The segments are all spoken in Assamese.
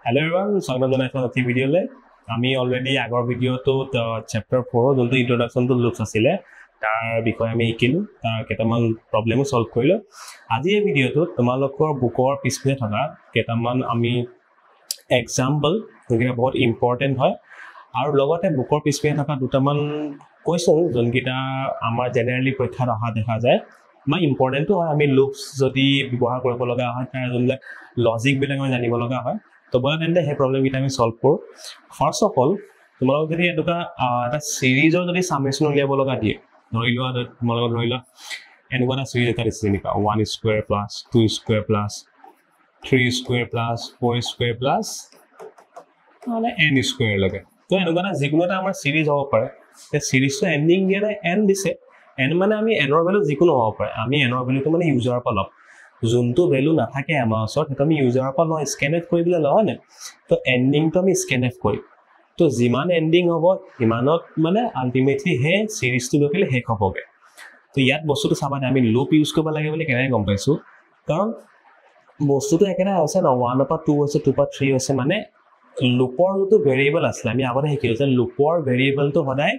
Hello everyone, স্বাগতম জনাইছো আজি ভিডিঅ'লে আমি অলৰেডি আগৰ ভিডিঅ'টোত চেপ্টাৰ 4 যোনটো ইন্ট্ৰডাকচন টু লুপছ আছিলে তাৰ বিষয়ে আমি শিকিলো তাৰ কেইটামান প্ৰবলেমো সলভ কৰিলো আজি এই ভিডিঅ'টোত তোমালোকৰ বুকৰ পিছফালে থকা কেইটামান আমি এক্সাম্পল যোনকেইটা বহুত ইম্পৰ্টেণ্ট হয় আৰু লগতে বুকৰ পিছফালে থকা দুটামান কুৱেশ্যন যোনকেইটা আমাৰ জেনেৰেলি পৰীক্ষাত অহা দেখা যায় মই ইম্পৰ্টেণ্টটো হয় আমি লুপছ যদি ব্যৱহাৰ কৰিব লগা হয় তাৰ যোনবিলাক লজিকবিলাক আমি জানিব লগা হয় তো বলা তেন্তে সেই প্ৰবলেম কিটা আমি সলভ কৰো ফাৰ্স্ট অফ অল তোমালোক যদি এটা সিৰিজৰ যদি সামেশন উলিয়াব লগা দিয়ে ধৰি লোৱা তোমালোক ধৰি লোৱা এনেকুৱা এটা সিৰিজ এটা দিছে নিকা 1 square plus 2 square plus 3 square plus 4 square plus মানে n স্কয়াৰ লাগে তো এনেকুৱা এটা যিকোনো এটা আমাৰ সিৰিজ হ'ব পাৰে তে সিৰিজটো এন্ডিং দিয়ে n দিছে n মানে আমি n ৰ ভ্যালু যিকোনো হ'ব পাৰে আমি n ৰ ভ্যালুটো মানে ইউজাৰৰ পৰা ল'ম যোনটো ভ্যালু নাথাকে আমাৰ ওচৰত এটা আমি ইউজাৰৰ পৰা লওঁ স্ক্যানএফ কৰি দিলে লয় না তো এন্ডিংটো আমি স্ক্যানএফ কৰি তো যিমান এন্ডিং হ'ব ইমানত মানে আলটিমেটলি হে সিৰিজটো গলে শেষ হ'বগে তো ইয়াত বস্তুটো চাবানে আমি লুপ ইউজ কৰিব লাগে বুলি কেনে গম পাইছো কাৰণ বস্তুটো একেটা আছে না 1 পৰা 2 আছে 2 পৰা 3 আছে মানে লুপৰ যেটো ভেৰিয়েবল আছে আমি আগতে শিকিলো যে লুপৰ ভেৰিয়েবলটো সদায়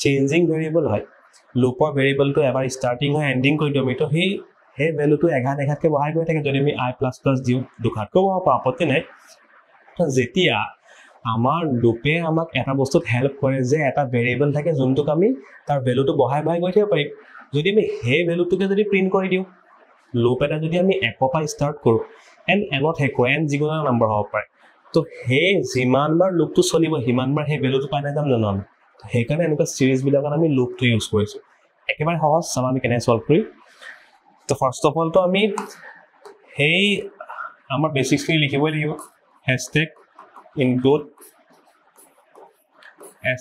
চেঞ্জিং ভেৰিয়েবল হয় লুপৰ ভেৰিয়েবলটো এবাৰ স্টাৰ্টিং হয় এন্ডিং কৰি দিও তো সেই ভ্যালুটো এঘাতকে বহাই গৈ থাকে যদি আমি i++ দিও দুখাতকৈ বহাব আপত্তি নাই তো যেতিয়া আমাৰ লুপে আমাক এটা বস্তুত হেল্প কৰে যে এটা ভেৰিয়েবল থাকে যোনটোক আমি তাৰ ভ্যালুটো বহাই গৈ থাকিব পাৰিম যদি আমি সেই ভ্যালুটোকে যদি প্ৰিন্ট কৰি দিও লুপ এটা যদি আমি 1 পৰা ষ্টাৰ্ট কৰো n ত শেষ হয় n যিকোনো নম্বৰ হ'ব পাৰে তো সেই যিমানবাৰ লুপটো চলিব সিমানবাৰ সেই ভ্যালুটো পাই না যাম জানো সেইকাৰণে এনেকুৱা সিৰিজ বিলাকত আমি লুপটো ইউজ কৰিছো একেবাৰে সহজ চাবা আমি কেনে সলভ কৰি তো ফাৰ্স্ট অফ অল তো আমি হেই আমাৰ বেসিক্স খিনি লিখিবই লাগিব #include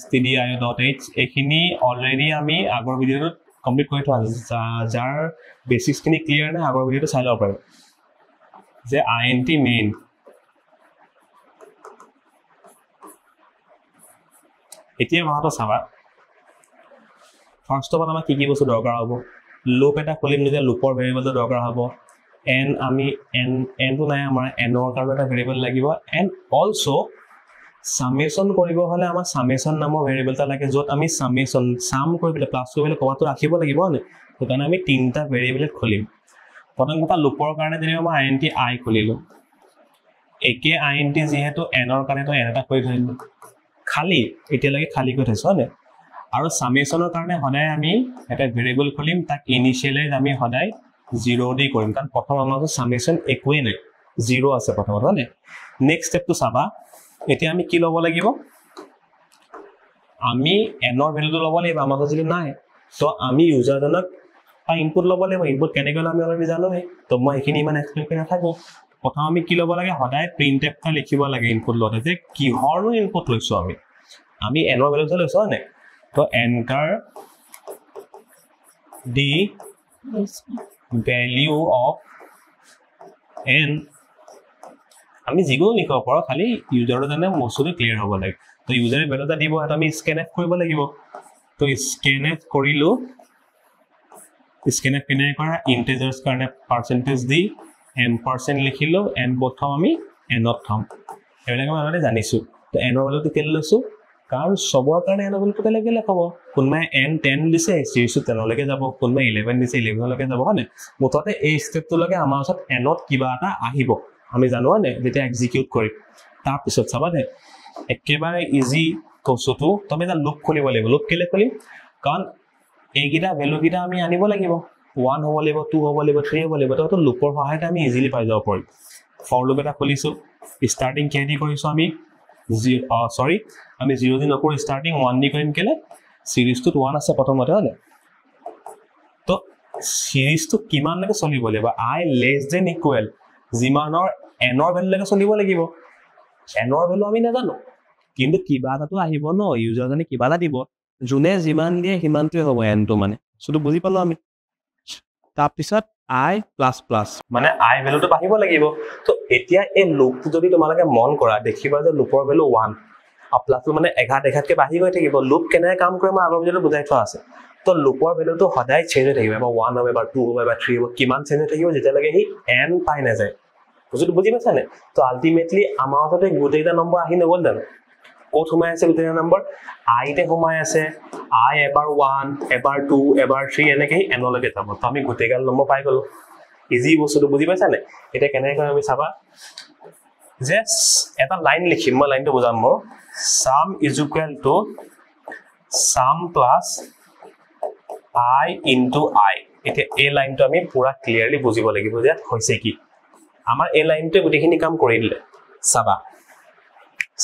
stdio.h এখিনি অলৰেডি আমি আগৰ ভিডিঅ'ত কমপ্লিট কৰি থোৱা আছে যাৰ বেসিক্স খিনি ক্লিয়াৰ নাই আগৰ ভিডিঅ'টো চাই লব পাৰিব যে int main এতিয়া মাহটো চাবা ফাৰ্স্ট অফ অল আমাৰ কি বস্তু দৰকাৰ হ'ব লুপ এটা খুলিম যে লুপৰ ভেৰিয়েবলটো দৰকাৰ হ'ব n আমি n টো নাই আমাৰ n ৰ কাৰণে এটা ভেৰিয়েবল লাগিব and also সামেশন কৰিব হলে আমাৰ সামেশন নামৰ ভেৰিয়েবল এটা লাগে যত আমি সামেশন সাম কৰিলে প্লাস কৰিলে কমাটো ৰাখিব লাগিব না তো কাৰণে আমি তিনটা ভেৰিয়েবল খুলিম প্ৰথম কথা লুপৰ কাৰণে যেনে আমাৰ int I খুলিলো একে int যেহেতু n ৰ কাৰণে তো n এটা কৰি ধৰিলো খালি এতিয়া লাগে খালি কৰি থৈছো না আৰু সামেশনৰ কাৰণে সদায় আমি এটা ভেৰিয়েবল খুলিম তাক ইনিশিয়ালাইজ আমি সদায় 0 দি কৰিম কাৰণ প্ৰথম আমাৰ সামেশন একোৱে নাই 0 আছে প্ৰথমত হলে নেক্সট স্টেপটো চাবা এতিয়া আমি কি ল'ব লাগিব আমি n ৰ ভ্যালুটো ল'ব লাগিব আমাৰ যদি নাই তো আমি ইউজাৰজনক ইনপুট ল'ব লাগিব ইনপুট কেনেকৈ আমি অলৰেডি জানো তো মই এখিনি ইমান এক্সপ্লেইন কৰি নাথাকো প্ৰথম আমি কি ল'ব লাগে সদায় প্ৰিন্টএফ টা লিখিব লাগে ইনপুট লওঁতে যে কিহৰনো ইনপুট লৈছো আমি n ৰ ভ্যালুটো লৈছো না तो enter the value of n আমি যিকোনো লিখব পাৰো খালি ইউজাৰৰ জানে বস্তুটো ক্লিয়াৰ হ'ব লাগে তো ইউজাৰে ভ্যালুটা দিব এটা আমি স্ক্যানএফ কৰিব লাগিব তো স্ক্যানএফ কৰিলো স্ক্যানএফ কেনে কৰা ইন্টিজাৰ্স কাৰণে পাৰ্সেন্টেজ দি m% লিখিলো n প্ৰথম আমি n ত থম এবিলাক আমি অলৰেডি জানিছো তো n ৰ ভ্যালুটো কেলে লৈছো কাৰণ সবৰ কাৰণে n ভ্যালুটো কেলে লিখাব কোনমে n 10 দিছে সিৰিজটো 10 লৈকে যাব কোনমে 11 দিছে 11 লৈকে যাব হনে মুঠতে এই স্টেপটো লগে আমাৰ ওচৰত n ত কিবা এটা আহিব আমি জানো না যেটা এক্সিকিউট কৰি তাৰ পিছত চাবা দে একেবাৰে ইজি কোচটো তুমি এটা লুপ খুলিব লাগিব লুপ কেলে খুলিম কাৰণ এইগিটা ভ্যালু গিটা আমি আনিব লাগিব 1 হ'ব লাগিব 2 হ'ব লাগিব 3 হ'ব লাগিব তো লুপৰ সহায়ত আমি ইজিলি পাই যাব পাৰিম ফৰ লুপ এটা খুলিছো স্টাৰ্টিং কেনে কৰিছো আমি আমি 0 দি নকৰো স্টাৰ্টিং 1 দি কৰিম কেলে সিৰিজটো 1 আছে প্ৰথমতে হলে তো সিৰিজটো কিমান লাগে চলিব লাগিব i less than equal জিমানৰ n ৰ ভ্যালু লাগে চলিব লাগিব n ৰ ভ্যালু আমি নাজানো কিন্তু কিবা এটাটো আহিব ন ইউজাৰজনে কিবা এটা দিব জুনে জিমান দিয়ে হিমানটোৱে হ'ব n টো মানে সটো বুজি পালো আমি তাৰ পিছত i++ মানে i ভ্যালুটো বাঢ়িব লাগিব তো এতিয়া এই লুপটো যদি তোমালোকে মন কৰা দেখিবা যে লুপৰ ভ্যালু 1 প্লাসটো মানে এঘাতকে বাঢ়ি গৈ থাকিব লুপ কেনে কাম কৰে মই আগৰ ভিডিঅ'ত বুজাই থোৱা আছে তো লুপৰ ভ্যালুটো সদায় চেঞ্জ হৈ থাকিব বা 1 হ'ব বা 2 হ'ব বা 3 হ'ব কিমান চেঞ্জ হৈ থাকিব যেতিয়ালৈকে হি n পাই না যায় বুজি পাইছা নে তো আলটিমেটলি আমাৰ হাততে গোটেইটা নম্বৰ আহি নগল জানো ক'ত সোমাই আছে গোটেইটা নম্বৰ আইতে সোমাই আছে আই এবাৰ 1 এবাৰ 2 এবাৰ 3 এনেকৈ এনলৈকে যাব তো আমি গোটেইগাল নম্বৰ পাই গলো ইজি বস্তুটো বুজি পাইছা নে এটা কেনেকৈ আমি চাবা জাস্ট এটা লাইন লিখিম মই লাইনটো বুজাম মই sum is equal to sum plus I into I এটা এই লাইনটো আমি পুৰা ক্লিয়াৰলি বুজিব লাগিব যে হৈছে কি আমাৰ এই লাইনটো গোটেইখিনি কাম কৰি দিলে চাবা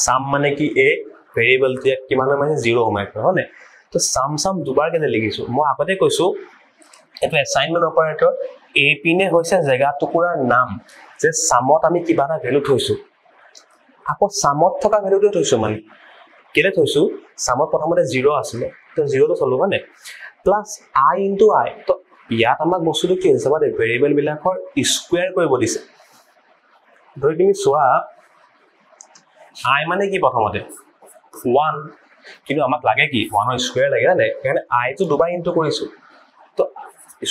sum মানে কি a ভেৰিয়েবল তে কিমান মানে 0 সোমাই হয় তো sum দুবাৰ কেনে লিখিছো মই আগতে কৈছো এটো অ্যাসাইনমেন্ট অপাৰেটৰ a পিনে হৈছে জায়গা টুকুৰাৰ নাম যে সামত আমি কিবা এটা ভ্যালু থৈছো আকৌ সামত থকা ভ্যালুটো থৈছো মানে কেলে থৈছো সামত প্ৰথমতে 0 আছিল তো 0 তো চলো মানে প্লাস I into I তো ইয়াত আমাক বস্তুটো কি হৈছে মানে ভেৰিয়েবল বিলাকৰ স্কয়াৰ কৰিব দিছে ধৰি তুমি সোৱা I মানে কি প্ৰথমতে 1 কিন্তু আমাক লাগে কি 1 ৰ স্কয়াৰ লাগে না মানে I তো দুবাৰ ইনটু কৰিছো তো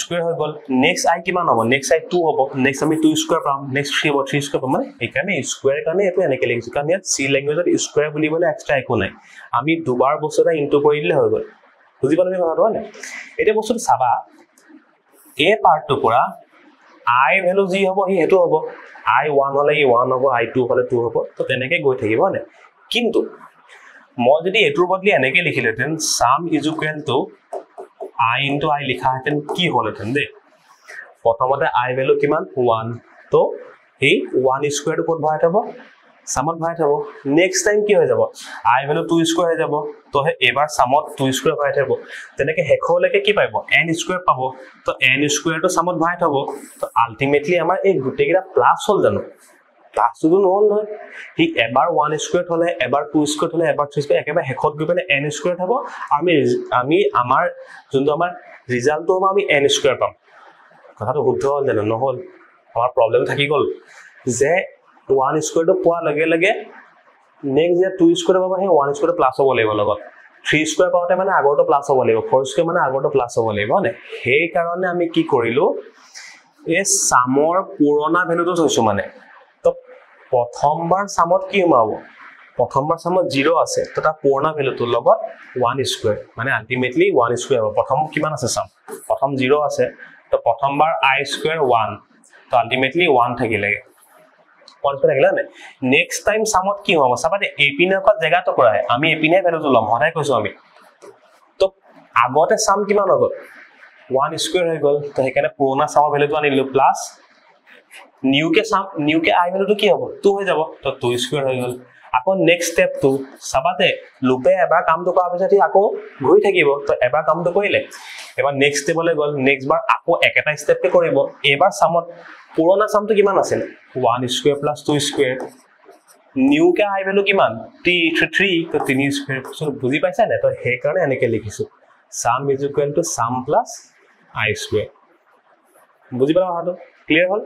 স্কয়াৰ হৈ গল নেক্সট I কিমান হ'ব নেক্সট I 2 হ'ব নেক্সট আমি 2 স্কয়াৰ পাম নেক্সট 3 হ'ব 3 স্কয়াৰ পাম মানে এখানে স্কয়াৰ কাৰণে এটো এনেকৈ লিখিছো কাৰণ ইয়াত সি ল্যাঙ্গুৱেজত স্কয়াৰ বুলিবলৈ এক্সট্ৰা একো নাই আমি দুবাৰ বস্তুটা ইনটু কৰি দিলে হৈ গল বুজি পালে কথাটো হয় এটা বস্তুটো চাবা এ পাৰ্টটো পৰা I ভ্যালু যি হ'ব হি হেতু হ'ব I 1 হলে ই 1 হ'ব I 2 হলে 2 হ'ব তো তেনেকৈ গৈ থাকিব না কিন্তু মই যদি এটোৰ বদলি এনেকৈ লিখিলেতেন sum is equal to I into I লিখা হেতেন কি হলতেন দে প্ৰথমতে I ভ্যালু কিমান 1 তো এই 1 স্কয়াৰ টো ক'ত ভৰাই থব সামত ভৰাই থব নেক্সট টাইম কি হৈ যাব I ভ্যালু 2 স্কয়াৰ হৈ যাব তো এবাৰ সামত 2 স্কয়াৰ ভৰাই থব তেনেকৈ হেখলৈকে কি পাব n স্কয়াৰ পাব তো n স্কয়াৰ টো সামত ভৰাই থব তো আলটিমেটলি আমাৰ এই গুটেইটা প্লাস হল জানো প্লাস তো নহল নহয় হি এবাৰ 1 স্কয়াৰ হলে এবাৰ 2 স্কয়াৰ হলে এবাৰ 3 স্কয়াৰ একেবাৰে হেখত গৈ পেলে n স্কয়াৰ হ'ব আমি আমাৰ যোনটো আমাৰ ৰিজাল্টটো হ'ব আমি n স্কয়াৰ পাম কথাটো শুদ্ধ হল জানো নহল আমাৰ প্ৰবলেম থাকি গল যে 1 স্কয়াৰ টো পোৱা লগে লগে নেক্সট যে 2 স্কয়াৰ পাব হে 1 স্কয়াৰ প্লাস হ'ব লাগিব লগত 3 স্কয়াৰ পাওঁতে মানে আগৰটো প্লাস হ'ব লাগিব 4 স্কয়াৰ মানে আগৰটো প্লাস হ'ব লাগিব মানে সেই কাৰণে আমি কি কৰিলো এই সামৰ পুৰণা ভ্যালুটো থৈছো মানে তো প্ৰথমবাৰ সামত কি হমাব প্ৰথমবাৰ সামত 0 আছে তো তাৰ পুৰণা ভ্যালুটো লগত 1 স্কয়াৰ মানে আলটিমেটলি 1 স্কয়াৰ হ'ব প্ৰথম কিমান আছে সাম প্ৰথম 0 আছে তো প্ৰথমবাৰ I স্কয়াৰ 1 তো আলটিমেটলি 1 থাকিলে কনফাৰেন্স লাগিলা নে নেক্সট টাইম সামত কি হ'ব সাবাতে এপিনৰ পৰা জায়গাটো কৰায় আমি এপিনে ভ্যালুটো লম হৰাই কৈছো আমি তো আগতে সাম কিমান হ'ব 1 স্কয়াৰ হৈ গল তো হেকানে পুৰণা সামৰ ভ্যালুটো আনিলো প্লাস নিউ কে I ভ্যালুটো কি হ'ব 2 হৈ যাব তো 2 স্কয়াৰ হৈ গল আকৌ নেক্সট স্টেপ টু সাবাতে লুপে এবাৰ কামটো কৰাৰ পিছত আকৌ ঘূৰি থাকিব তো এবাৰ কামটো কৰিলে এবাৰ নেক্সট স্টেপলে গল নেক্সট বাৰ আকৌ একেটা স্টেপকে কৰিব এবাৰ সামত পুৰণা সামটো কিমান আছিল 1 square plus 2 square new K I value কিমান 3 তো 3 স্কয়াৰ সো বুজি পাইছা না তো সেই কাৰণে এনেকৈ লিখিছো sum is equal to sum plus I square বুজি পালা কথাটো ক্লিয়াৰ হল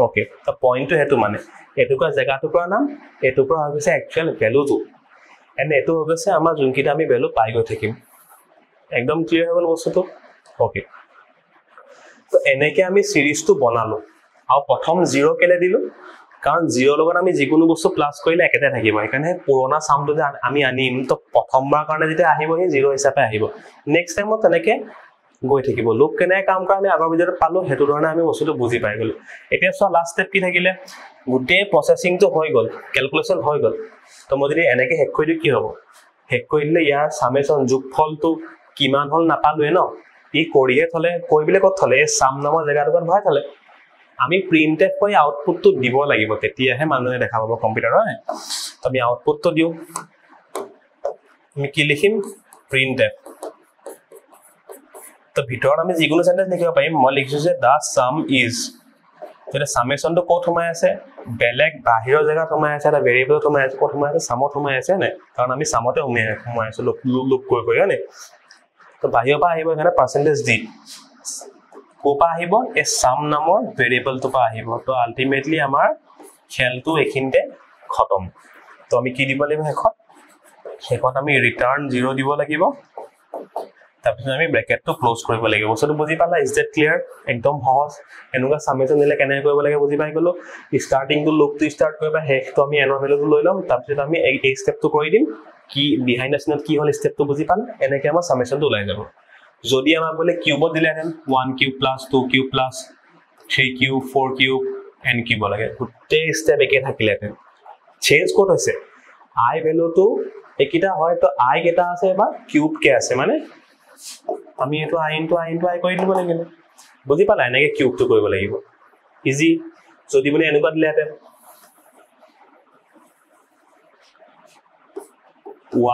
ওকে তো পইণ্টটো হেতু মানে এটুকুৰা জায়গাটুকুৰা নাম এটুকুৰা হৈছে একচুয়াল ভ্যালুটো এন্ড এটো হৈছে আমাৰ যোনকিটা আমি ভ্যালু পাই গৈ থাকিম একদম ক্লিয়াৰ হ'ল বস্তুটো ওকে তো এনেকৈ আমি সিৰিজটো বনালো আৰু প্ৰথম 0 কেলে দিলো কাৰণ 0 লগত আমি যিকোনো বস্তু প্লাস কৰিলে একেটা থাকিব সেইকাৰণে পুৰণা সামটো যে আমি আনিম তো প্ৰথমবাৰ কাৰণে যেতিয়া আহিব হে 0 হিচাপে আহিব নেক্সট টাইমত তেনেকৈ গৈ থাকিব লুপ কেনে কাম কৰা আমি আগৰ ভিডিঅত পালো হেতু ধৰণে আমি বস্তুটো বুজি পাই গলো এতিয়া সো লাষ্ট স্টেপ কি থাকিলে গুটে প্ৰসেসিংটো হৈ গল ক্যালকুলেশন হৈ গল তো মই যদি এনেকৈ হেক কৰি দিও কি হ'ব হেক কৰি দিলে ইয়াৰ সামেশন যোগফলটো কিমান হল নাপালোৱে ন ই কৰিয়ে থলে কৰিবলে কত থলে এই সাম নামৰ জায়গাটোত ভৰাই থলে আমি প্ৰিন্টফ কৰি আউটপুটটো দিব লাগিব তেতিয়াহে মানুহে দেখা পাব কম্পিউটাৰত তো আমি আউটপুটটো দিও আমি কি লিখিম প্ৰিন্টফ তো ভিতৰত আমি যিকোনো সেন্টেন্স লিখিব পাৰিম মই লিখিছো যে দা সাম ইজ যেটা সামেশনটো কত সোমাই আছে বেলেগ বাহিৰৰ জায়গাত সোমাই আছে এটা ভেৰিয়েবল সোমাই আছে কত সোমাই আছে সামত সোমাই আছে নে কাৰণ আমি সামতে সোমাই আছে লুপ কৰি নে তো বাহিৰৰ পৰা আহিব এখানে পাৰ্সেন্টেজ দি কোপা আহিব এ সাম নামৰ ভেৰিয়েবলটো পা আহিব তো আলটিমেটলি আমাৰ খেলটো এখিনতে খতম তো আমি কি দিব লাগিব হেকত আমি ৰিটাৰ্ন 0 দিব লাগিব তাৰপিছত আমি ব্ৰেকেটটো ক্লোজ কৰিব লাগিব বস্তুটো বুজি পালা ইজ দ্যাট ক্লিয়াৰ একদম সহজ এনেকুৱা সামেশন দিলে কেনে কৰিব লাগে বুজি পাই গলো স্টাৰ্টিং টু লুপটো স্টাৰ্ট কৰিবা হেকটো আমি এনৰ ভ্যালুটো লৈ লম তাৰপিছত আমি এই স্টেপটো কৰি দিম কি বিহাইন্ড দ্য সিনত কি হল স্টেপটো বুজি পালা এনেকৈ আমাৰ সামেশনটো ওলাই যাব যদি আমাক বলে কিউবত দিলেহেঁতেন 1 cube plus 2 cube plus 3 cube 4 cube n cube লাগে গোটেই স্টেপ একে থাকিলেহেঁতেন চেঞ্জ ক'ত হৈছে i ভ্যালুটো একিটা হয় তো i কেটা আছে বা কিউব কে আছে মানে আমি এটো i into i কৰি দিব লাগিব বুজি পালা এনেকে কিউবটো কৰিব লাগিব ইজি যদি বলে এনেকুৱা দিলেহেঁতেন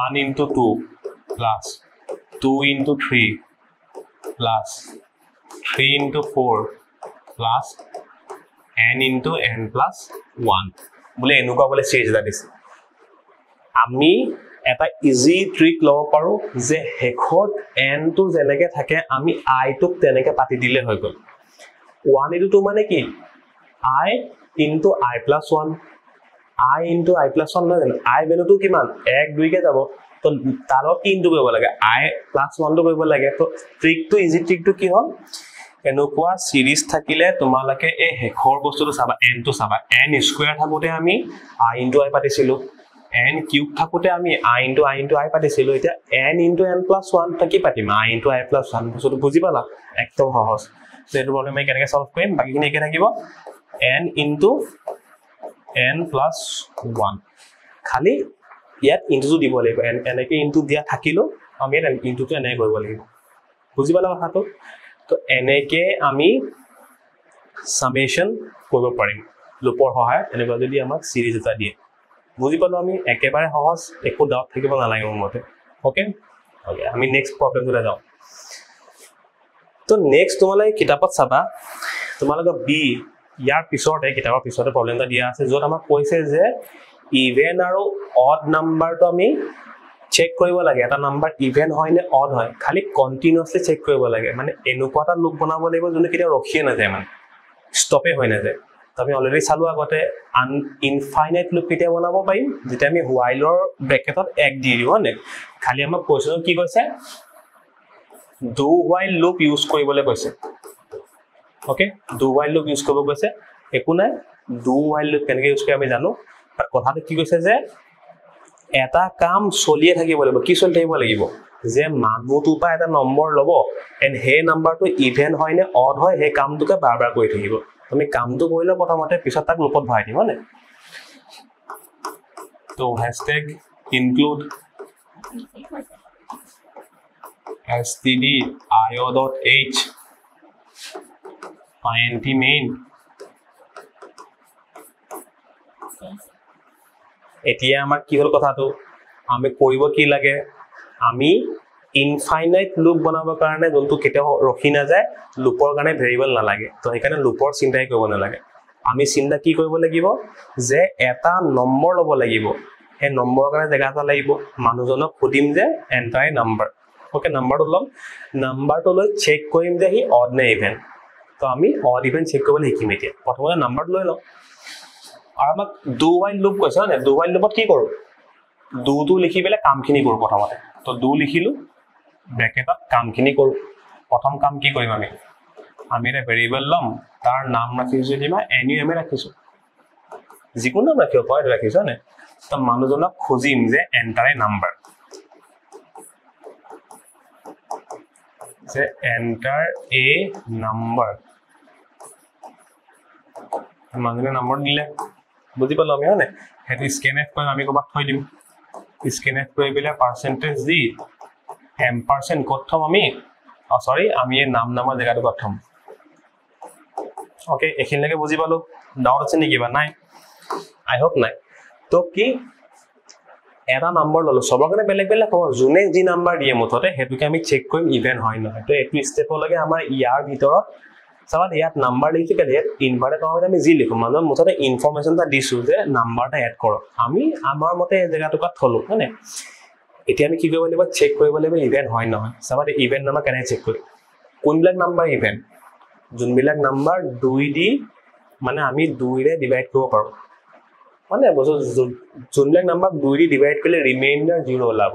1 into 2 plus 2 into 3 plus 3 into 4 plus n into n plus 1 বলে এনেকুৱা বলে চেঞ্জ দা দিছে আমি এটা ইজি ট্ৰিক লব পাৰো যে হেকত n টো যেনেকে থাকে আমি i টোক তেনেকে পাতি দিলে হৈ গল 1 into 2 মানে কি i into i plus 1 i into i plus 1 নহয় i ভ্যালু টো কিমান 1 2 কে যাব তো তাৰ কি ইনটু কৰিব লাগে i plus 1 টো কৰিব লাগে তো ট্ৰিকটো ইজি ট্ৰিকটো কি হ'ল এনেকুৱা সিৰিজ থাকিলে তোমালকে এই হেকৰ বস্তুটো চাবা n টো চাবা n স্কয়াৰ থাকোতে আমি i into i পাতিছিলো n কিউব থাকোতে আমি i into i পাতিছিলো এটা n into n plus 1 থাকি পাতিম i into i plus 1 বস্তুটো বুজি পালা একদম সহজ সেইটো প্ৰবলেম আমি কেনেকৈ সলভ কৰিম বাকিখিনি একে থাকিব n into n plus 1 খালি ইয়াত ইনটু দিব লাগিব এনেকৈ ইনটু দিয়া থাকিলো আমি ইয়াত ইনটুটো এনে কৰিব লাগিব বুজি পালা কথাটো তো এনেকৈ আমি সামেশন কৰিব পাৰিম লুপৰ সহায়ত এনেকুৱা যদি আমাক সিৰিজ এটা দিয়ে বুজি পালো আমি একেবাৰে সহজ একো ডাউট থাকিব নালাগে মোৰ মতে ওকে ওকে আমি নেক্সট প্ৰবলেমটো যাওঁ তো নেক্সট তোমালোকে কিতাপত চাবা তোমালোকে বি ইয়াৰ পিছতে কিতাপৰ পিছতে প্ৰবলেমটা দিয়া আছে যত আমাক কৈছে যে ইভেন আৰু অড নাম্বাৰটো আমি চেক কৰিব লাগে এটা নাম্বাৰ ইভেন হয় নে অড হয় খালি কন্টিনিউয়াসলি চেক কৰিব লাগে মানে এনেকুৱা এটা লুপ বনাব লাগিব যোনে কেতিয়া ৰখিয়ে নাযায় মানে ষ্টপে হৈ নাযায় আমি অলৰেডি চালু আগতে ইনফাইনাইট লুপ কেতিয়া বনাব পাৰিম যেটা আমি whileৰ ব্ৰেকেটত এক দি দিও হনে খালি আমাক কোৱেশ্চন কি কৈছে do while loop ইউজ কৰিবলৈ কৈছে okay do while loop use কৰিব কৈছে একো নাই do while loop কেনেকৈ ইউজ কৰি আমি জানো আৰু কথাটো কি কৈছে যে এটা কাম চলিয়ে থাকিব লাগিব কি চলি থাকিব লাগিব যে মানুহটো পা এটা নম্বৰ লব এন্ড হে নাম্বাৰটো ইভেন হয় নে অড হয় হে কামটোকে বাৰবাৰ কৰি থাকিব তুমি কামটো কৰিলে প্ৰথমতে পিছত তাক লুপত ভৰাই দিম মানে তো hashtag include std io.h int main এতিয়া আমাৰ কি হল কথাটো আমি কৰিব কি লাগে আমি ইনফাইনাইট লুপ বনাবৰ কাৰণে যোনটো কেতিয়া ৰখি না যায় লুপৰ কাৰণে ভেৰিয়েবল নালাগে তো সেইকাৰণে লুপৰ চিন্তাই কৰিব নালাগে আমি চিন্তা কি কৰিব লাগিব যে এটা নম্বৰ লব লাগিব হে নম্বৰৰ কাৰণে জায়গা এটা লাগিব মানুহজনক খুদিম যে এন্টাৰ নাম্বাৰ ওকে নাম্বাৰটো লম নাম্বাৰটো লৈ চেক কৰিম যে হি অড নে ইভেন তো আমি অড ইভেন চেক কৰিবলৈ শিকিম এতিয়া প্ৰথমতে নাম্বাৰটো লৈ লম আৰু আমাক do while loop কৈছে না do while loopত কি কৰো do টো লিখি পেলে কামখিনি কৰো প্ৰথমতে তো do লিখিলো ব্ৰেকেটত কামখিনি কৰো প্ৰথম কাম কি কৰিম আমি এটা ভেৰিয়েবল লম তাৰ নাম ৰাখিছো যেনিবা num ৰাখিছো যিকোনো নাম ৰাখিব পাৰো ৰাখিছো না তো মানুহজনক খুজিম যে এন্টাৰ এ নাম্বাৰ যে এন্টাৰ এ নাম্বাৰ মানুহজনে নম্বৰ দিলে বুজি পালো আমি হয়নে হেতু স্ক্যানএফ কৰি আমি কবাত থৈ দিম স্ক্যানএফ কৰি পেলে পাৰ্সেন্টেজ দি এম্পাৰসেন্ট কথম আমি সৰি আমি এই নামৰ জায়গাটো কথম ওকে এখিনলৈকে বুজি পালো ডাউট আছে নেকি বা নাই আই হোপ নাই তো কি এটা নম্বৰ ললো সবৰ কাৰণে বেলেগ বেলেগ হ'ব জুনে যি নম্বৰ দিয়ে মততে হেতুকে আমি চেক কৰিম ইভেন হয় নহয় তো এটু স্টেপ লাগে আমাৰ ইয়াৰ ভিতৰত সবাত ইয়াত নাম্বাৰ লিখি কেলে ইনভাৰ্টেড কমাতে আমি জি লিখো মানে মততে ইনফৰমেশনটা দিছো যে নাম্বাৰটা এড কৰ আমি আমাৰ মতে এই জায়গাটো থলো মানে এতিয়া আমি কি কৰিব লাগিব চেক কৰিব লাগিব ইভেন হয় নহয় সবাত ইভেন নাম্বাৰ কেনে চেক কৰিম কোনবিলাক নাম্বাৰ ইভেন যোনবিলাক নাম্বাৰ 2 দি মানে আমি 2 ৰে ডিভাইড কৰিব পাৰো মানে যোনবিলাক নাম্বাৰ 2 দি ডিভাইড কৰিলে ৰিমাইন্ডাৰ 0 ওলাব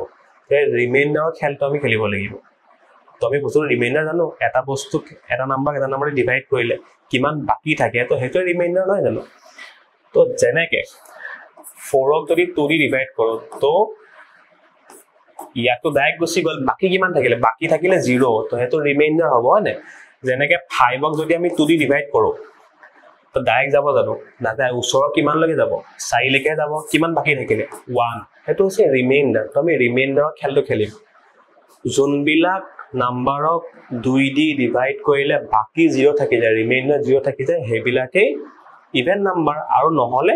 তে ৰিমাইন্ডাৰৰ খেলটো আমি খেলিব লাগিব তো আমি বস্তু ৰিমাইন্ডাৰ জানো এটা বস্তু এটা নাম্বাৰ ডিভাইড কৰিলে কিমান বাকি থাকে তো হেটো ৰিমাইন্ডাৰ নহয় জানো তো যেনেকে 4 ক যদি 2 দি ডিভাইড কৰো তো ইয়াতো ডাইৰেক্ট গুচি গল বাকি কিমান থাকিলে বাকি থাকিলে 0 তো হেটো ৰিমাইন্ডাৰ হ'ব না যেনেকে 5 ক যদি আমি 2 দি ডিভাইড কৰো তো ডাইৰেক্ট যাব জানো নাযায় ওচৰ কিমান লগে যাব 4 লৈকে যাব কিমান বাকি থাকিলে 1 হেটো হৈছে ৰিমাইন্ডাৰ তো আমি ৰিমাইন্ডাৰৰ খেলটো খেলিম যোনবিলাক নাম্বাৰক 2 দি ডিভাইড কৰিলে বাকি 0 থাকি যায় ৰিমাইন্ডাৰ 0 থাকি যায় হেবিলাকে ইভেন নাম্বাৰ আৰু নহলে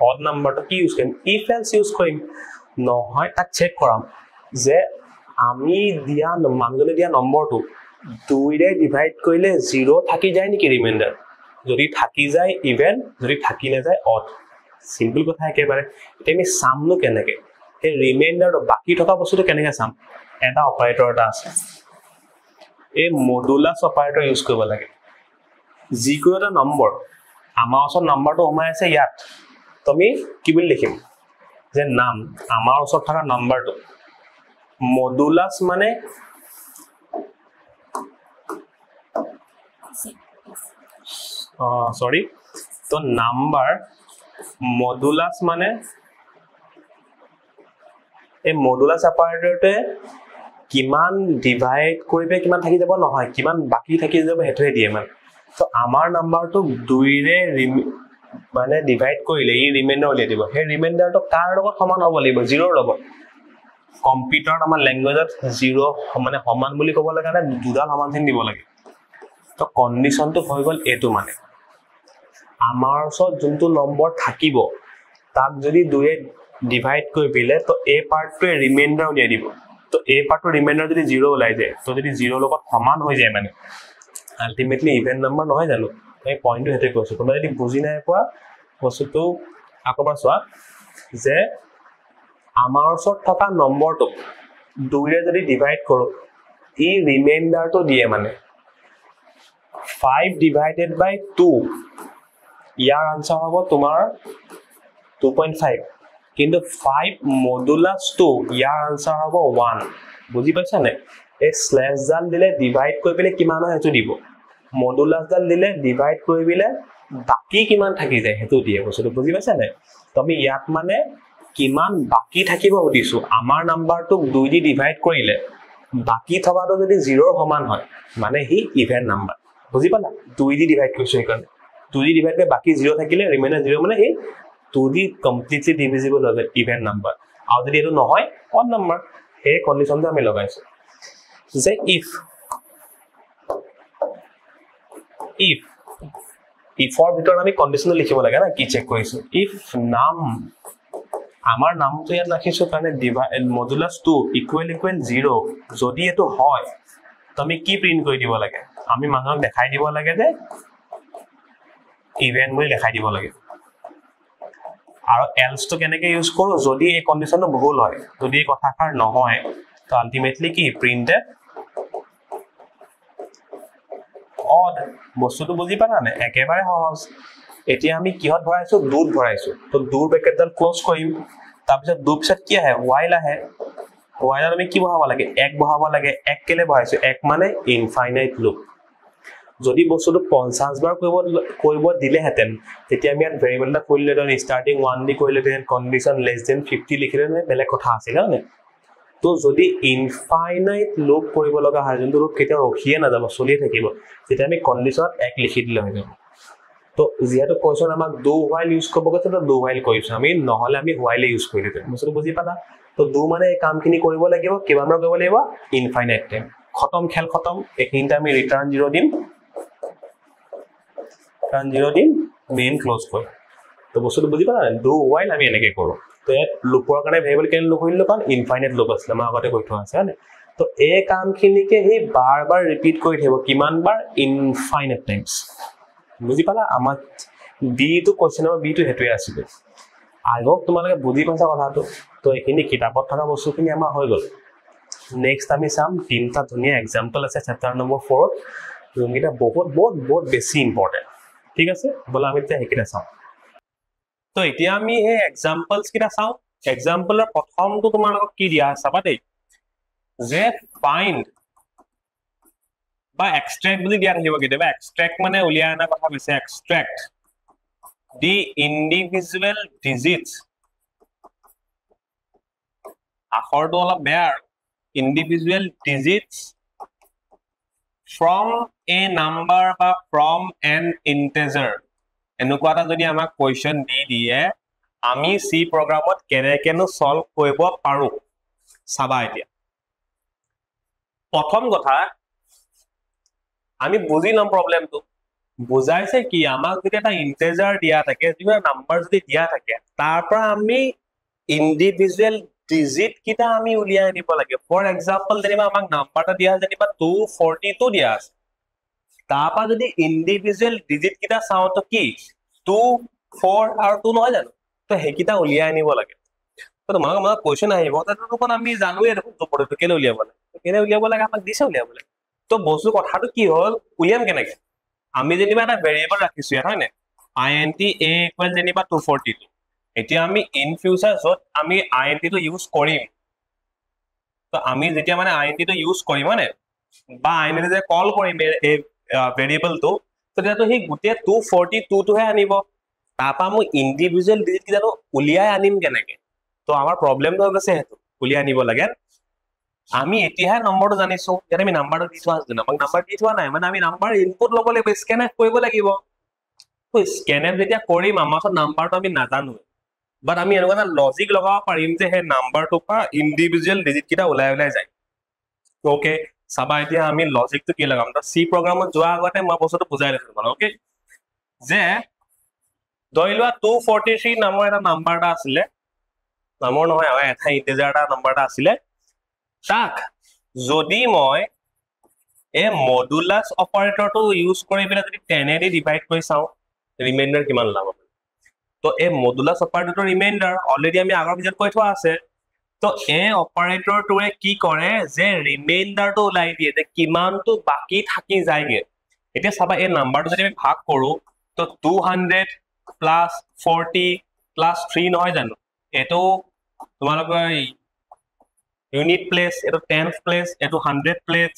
অড নাম্বাৰটো কি ইউজ কৰিম ইফ এলস ইউজ কৰিম নহয় তাক চেক কৰাম যে আমি দিয়া মানজনে দিয়া নম্বৰটো 2 ৰে ডিভাইড কৰিলে 0 থাকি যায় নেকি ৰিমাইন্ডাৰ যদি থাকি যায় ইভেন যদি থাকি না যায় অড সিম্পল কথা একেবাৰে এটা আমি সামনো কেনেকে এই ৰিমাইন্ডাৰটো বাকি থকা বস্তুটো কেনেকে সাম এটা অপাৰেটৰ এটা আছে এই মডুলাস অপাৰেটৰ ইউজ কৰিব লাগে যিকোনো এটা নম্বৰ আমাৰ ওচৰত নম্বৰটো সোমাই আছে ইয়াত তুমি কি বুলি লিখিম যে নাম আমাৰ ওচৰত থকা নম্বৰটো মডুলাস মানে সৰি তো নাম্বাৰ মডুলাস মানে এই মডুলাস অপাৰেটৰতে কিমান ডিভাইড কৰিবে কিমান থাকি যাব নহয় কিমান বাকি থাকি যাব হেটোহে দিয়ে মানে তো আমাৰ নাম্বাৰটো 2 ৰে মানে ডিভাইড কৰিলে ই ৰিমাইন্ডাৰ উলিয়াই দিব হে ৰিমাইন্ডাৰটো কাৰ লগত সমান হ'ব লাগিব 0 ৰ লগত কম্পিউটাৰত আমাৰ ল্যাঙ্গুৱেজত 0 মানে সমান বুলি ক'ব লাগে না দুডাল সমান চিন দিব লাগে তো কন্ডিশনটো হৈ গল এটো মানে আমাৰ ওচৰত যোনটো নম্বৰ থাকিব তাক যদি 2 ৰে ডিভাইড কৰি পিলে তো এই পাৰ্টটোৱে ৰিমাইন্ডাৰ উলিয়াই দিব তো এই পাৰ্টৰ ৰিমাইন্ডাৰ যদি 0 ওলাই যায় তো যদি 0 লগত সমান হৈ যায় মানে আলটিমেটলি ইভেন নম্বৰ নহয় জানো এই পইণ্টটো হেতে কৈছো তুমি যদি বুজি নাই পোৱা বস্তুটো আকবাৰ চোৱা যে আমাৰ ওচৰত থকা নম্বৰটো 2 ৰে যদি ডিভাইড কৰো ই ৰিমাইন্ডাৰটো দিয়ে মানে 5 divided by 2 ইয়াৰ আনসাৰ হ'ব তোমাৰ 2.5 কিন্তু 5 মডুলাস 2 ইয়াৰ আনসাৰ হ'ব 1 বুজি পাইছা নে এই স্ল্যাশ ডাল দিলে ডিভাইড কৰি পেলে কিমান হয় হেতু দিব মডুলাস ডাল দিলে ডিভাইড কৰি বিলে বাকি কিমান থাকি যায় হেতু দিয়ে বস্তুটো বুজি পাইছা নে তুমি ইয়াত মানে কিমান বাকি থাকিব সুধিছো আমাৰ নাম্বাৰটো 2 দি ডিভাইড কৰিলে বাকি থকাটো যদি 0 ৰ সমান হয় মানে হি ইভেন নাম্বাৰ বুজি পালা 2 দি ডিভাইড কৰিছো সেইকাৰণে 2 দি ডিভাইড কৰি বাকি 0 থাকিলে ৰিমাইন্ডাৰ 0 মানে হি 2 দি কমপ্লিটলি ডিভিজিবল হৈ যায় ইভেন নাম্বাৰ আৰু যদি এটো নহয় অড নাম্বাৰ এই কন্ডিশনটো আমি লগাইছো যে ইফৰ ভিতৰত আমি কন্ডিশন লিখিব লাগে না কি চেক কৰিছো ইফ নাম আমাৰ নামটো ইয়াত ৰাখিছো কাৰণে ডিভাইড মডুলাস 2 ইকুৱেল 0 যদি এটো হয় তুমি কি প্ৰিন্ট কৰি দিব লাগে আমি মানুহক দেখাই দিব লাগে যে ইভেন বুলি দেখাই দিব লাগে আৰু এলস তো কেনেকে ইউজ কৰো যদি এই কন্ডিশনটো ভুল হয় যদি এই কথাকাৰ নহয় তো আলটিমেটলি কি প্ৰিন্টেড অড বস্তুটো বুজি পালা নে একেবাৰে সহজ এতিয়া আমি কিহত ভৰাইছো দুত ভৰাইছো তো দুৰ ব্ৰেকেটডাল ক্লোজ কৰিম তাৰপিছত দুৰ পিছত কি আহে while আহে while আমি কি বহাব লাগে এক বহাব লাগে এক কেলে বহাইছো এক মানে ইনফাইনাইট লুপ যদি বস্তুটো 50 বাৰ কৰিব দিলে হেতেন তেতিয়া আমি ইয়াত ভেৰিয়েবল এটা কৰিলে দেন স্টাৰ্টিং 1 দি কৰিলে দেন কন্ডিশন লেস দেন 50 লিখিলে নে বেলেগ কথা আছিল না তো যদি ইনফাইনাইট লুপ কৰিব লগা হয় যোনটো লুপ কেতিয়া ৰখিয়ে না যাব চলি থাকিব তেতিয়া আমি কন্ডিশন এক লিখি দিলে হৈ যাব তো যেহেতু কোৱেশ্চন আমাক ডু while ইউজ কৰিব কৈছে তো ডু while কৰিছো আমি নহলে আমি while ইউজ কৰি দিম বস্তুটো বুজি পালা তো ডু মানে এই কামখিনি কৰিব লাগিব কিমানবাৰ কৰিব লাগিব ইনফাইনাইট টাইম খতম খেল খতম এইখিনিতে আমি ৰিটাৰ্ন 0 দিম ৰিটাৰ্ন 0 দিম মেইন ক্লোজ কৰি তো বস্তুটো বুজি পালা ডু while আমি এনেকে কৰো তো এই লুপৰ কাৰণে ভেৰিয়েবল কেন লুপ হইল কাৰণ ইনফাইনাইট লুপ আছে মই আগতে কৈ থোৱা আছে হয়নে তো এই কামখিনিকে হে বাৰ বাৰ ৰিপিট কৰি থাকিব কিমান বাৰ ইনফাইনাইট টাইমছ বুজি পালা আমাৰ বি টু কোৱেশ্চনৰ বি টু হেতুৱে আছিল আগক তোমালোকে বুজি পাইছা কথাটো তো এইখিনি কিতাপত থকা বস্তুখিনি আমাৰ হৈ গল নেক্সট আমি চাম তিনটা ধুনীয়া এক্সাম্পল আছে চেপ্টাৰ নম্বৰ 4 যোনকিটা বহুত বেছি ইম্পৰ্টেন্ট ঠিক আছে বলা আমি এতিয়া হেকিটা চাম তো এতিয়া আমি এই এক্সাম্পলস কিটা চাও এক্সাম্পলৰ প্ৰথমটো তোমালোকক কি দিয়া চাবা দেই যে find বা এক্সট্ৰেক্ট বুলি দিয়া থাকিব কেতিয়াবা এক্সট্ৰেক্ট মানে উলিয়াই অনা কথা কৈছে এক্সট্ৰেক্ট দি ইণ্ডিভিজুৱেল ডিজিটছ আখৰটো অলপ বেয়া আৰু ইণ্ডিভিজুৱেল ডিজিটছ ফ্ৰম এ নাম্বাৰ বা ফ্ৰম এন ইণ্টেজাৰ এনেকুৱা এটা যদি আমাক কুৱেশ্যন দি দিয়ে আমি চি প্ৰগ্ৰামত কেনেকেনো সলভ কৰিব পাৰো চাবা এতিয়া প্ৰথম কথা আমি বুজি লম প্ৰবলেমটো বুজাইছে কি আমাক যদি এটা ইন্টিজাৰ দিয়া থাকে যিটো নাম্বাৰ যদি দিয়া থাকে তাৰ পৰা আমি ইন্ডিভিজুৱেল ডিজিট কিটা আমি উলিয়াই নিব লাগে ফৰ এক্সাম্পল যেনিবা আমাক নাম্বাৰটা দিয়া যেনিবা 242 দিয়া আছে তাৰ পৰা যদি ইন্ডিভিজুৱেল ডিজিট কিটা চাও তো কি 2 4 আৰু 2 নহয় জানো তো হেকিটা উলিয়াই নিব লাগে তো তোমাক আমাক কোৱেশ্চন আহিব তাতোখন আমি জানোৱে দেখোন তো পঢ়িটো কেনে উলিয়াব লাগে আমাক দিছে উলিয়াব লাগে তো বস্তু কথাটো কি হল উলিয়াম কেনেকে আমি যেনিবা এটা ভেৰিয়েবল ৰাখিছো ইয়াত হয় নে int a ইকুৱেল যেনিবা 242 এতিয়া আমি ইন ফিউচাৰ যত আমি int টো ইউজ কৰিম তো আমি যেতিয়া মানে int টো ইউজ কৰিম মানে বা int যে কল কৰিম এই ভেৰিয়েবলটো তো তেতিয়া হি গুটে 242 টোহে আনিব তাপা মই ইন্ডিভিজুৱেল ডিজিট কিটাটো উলিয়াই আনিম কেনেকে তো আমাৰ প্ৰবলেমটো হৈ গৈছে হেতু উলিয়াই আনিব লাগে আমি এতিয়াহে নম্বৰটো জানিছো ইয়াত আমি নাম্বাৰটো দি থোৱা আছে আমাক নাম্বাৰ দি থোৱা নাই মানে আমি নাম্বাৰ ইনপুট ল'ব লাগিব স্কেনএফ কৰিব লাগিব তো স্কেনএফ যেতিয়া কৰিম আমাৰ নাম্বাৰটো আমি নাজানো বাট আমি এনেকুৱা এটা লজিক লগাব পাৰিম যে হে নাম্বাৰটো পৰা ইন্ডিভিজুৱেল ডিজিট কিটা ওলাই যায় ওকে চাবা এতিয়া আমি লজিকটো কি লগাম তো সি প্ৰগ্ৰামত যোৱা আগতে মই বস্তুটো বুজাই লৈছো মানে ওকে যে ধৰি লোৱা 243 নামৰ এটা নাম্বাৰ এটা আছিলে নামৰ নহয় আৰু এটা ইন্টিজাৰ এটা নাম্বাৰ এটা আছিলে তাক যদি মই এ মডুলাস অপাৰেটৰটো ইউজ কৰি পেলাই যদি 10 দি ডিভাইড কৰি চাও ৰিমাইন্ডাৰ কিমান লাভ হ'ব তো এই মডুলাস অপাৰেটৰটো ৰিমাইন্ডাৰ অলৰেডি আমি আগৰ ভিডিঅত কৈ থোৱা আছে তো এই অপাৰেটৰটোৱে কি কৰে যে ৰিমাইন্ডাৰটো ওলাই দিয়ে যে কিমানটো বাকি থাকি যায়গে এতিয়া চাবা এই নাম্বাৰটো যদি আমি ভাগ কৰো তো 200 প্লাস 40 প্লাস 3 নহয় জানো এটো তোমালোকৰ ইউনিট প্লেস এটো 10th প্লেস এটো 100 প্লেস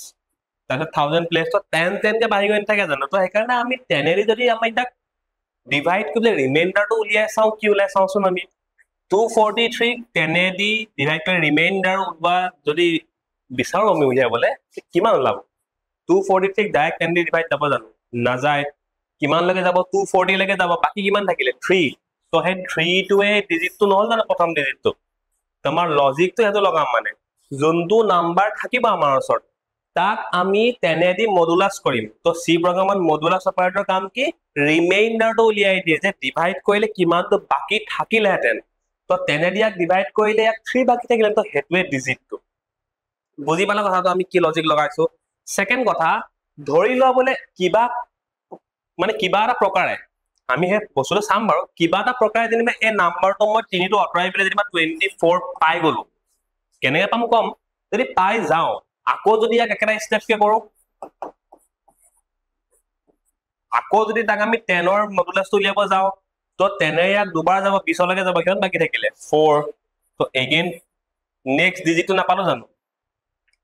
তাছত 1000 প্লেস তো 10 কে বাঢ়ি গৈ থাকে জানো তো সেইকাৰণে আমি 10 এৰি যদি আমি তাক ডিভাইড কৰিলে ৰিমাইন্ডাৰটো উলিয়াই চাও কি উলাই চাওচোন আমি 243 10 দি ডিভাইড কৰি ৰিমাইন্ডাৰ বা যদি বিচাৰো আমি উলিয়াবলে কিমান ওলাব 243 ডাইৰেক্ট 10 দি ডিভাইড যাব জানো না যায় কিমান লাগে যাব 240 লাগে যাব বাকি কিমান থাকিলে 3 তো হে 3 টোৱে ডিজিটটো নহল জানো প্ৰথম ডিজিটটো তোমাৰ লজিকটো এটো লগাম মানে যোনটো নাম্বাৰ থাকিব আমাৰ ওচৰত তাক আমি 10 দি মডুলাস কৰিম তো সি প্ৰগ্ৰামত মডুলাস অপাৰেটৰ কাম কি ৰিমাইন্ডাৰটো উলিয়াই দিয়ে যে ডিভাইড কৰিলে কিমানটো বাকি থাকিলেহেঁতেন তো 10 দিয়াক ডিভাইড কৰিলে ইয়াক 3 বাকি থাকিলে তো হেতুৱে ডিজিটটো বুজি পালা কথাটো আমি কি লজিক লগাইছো সেকেন্ড কথা ধৰি লোৱা বলে কিবা মানে কিবা এটা প্ৰকাৰে আমি হে বস্তুটো চাম বাৰু কিবা এটা প্ৰকাৰে যেনিবা এই নাম্বাৰটো মই 3 টো আঁতৰাই পেলাই যেনিবা 24 পাই গলো কেনেকে পাম কম যদি পাই যাও আকৌ যদি ইয়াক একেটা স্টেপকে কৰো আকৌ যদি তাক আমি 10 ৰ মডুলাসটো উলিয়াব যাও তো 10 ইয়াক দুবাৰ যাব 20 লৈকে যাব কিমান বাকি থাকিলে 4 তো এগেইন নেক্সট ডিজিটটো নাপালো জানো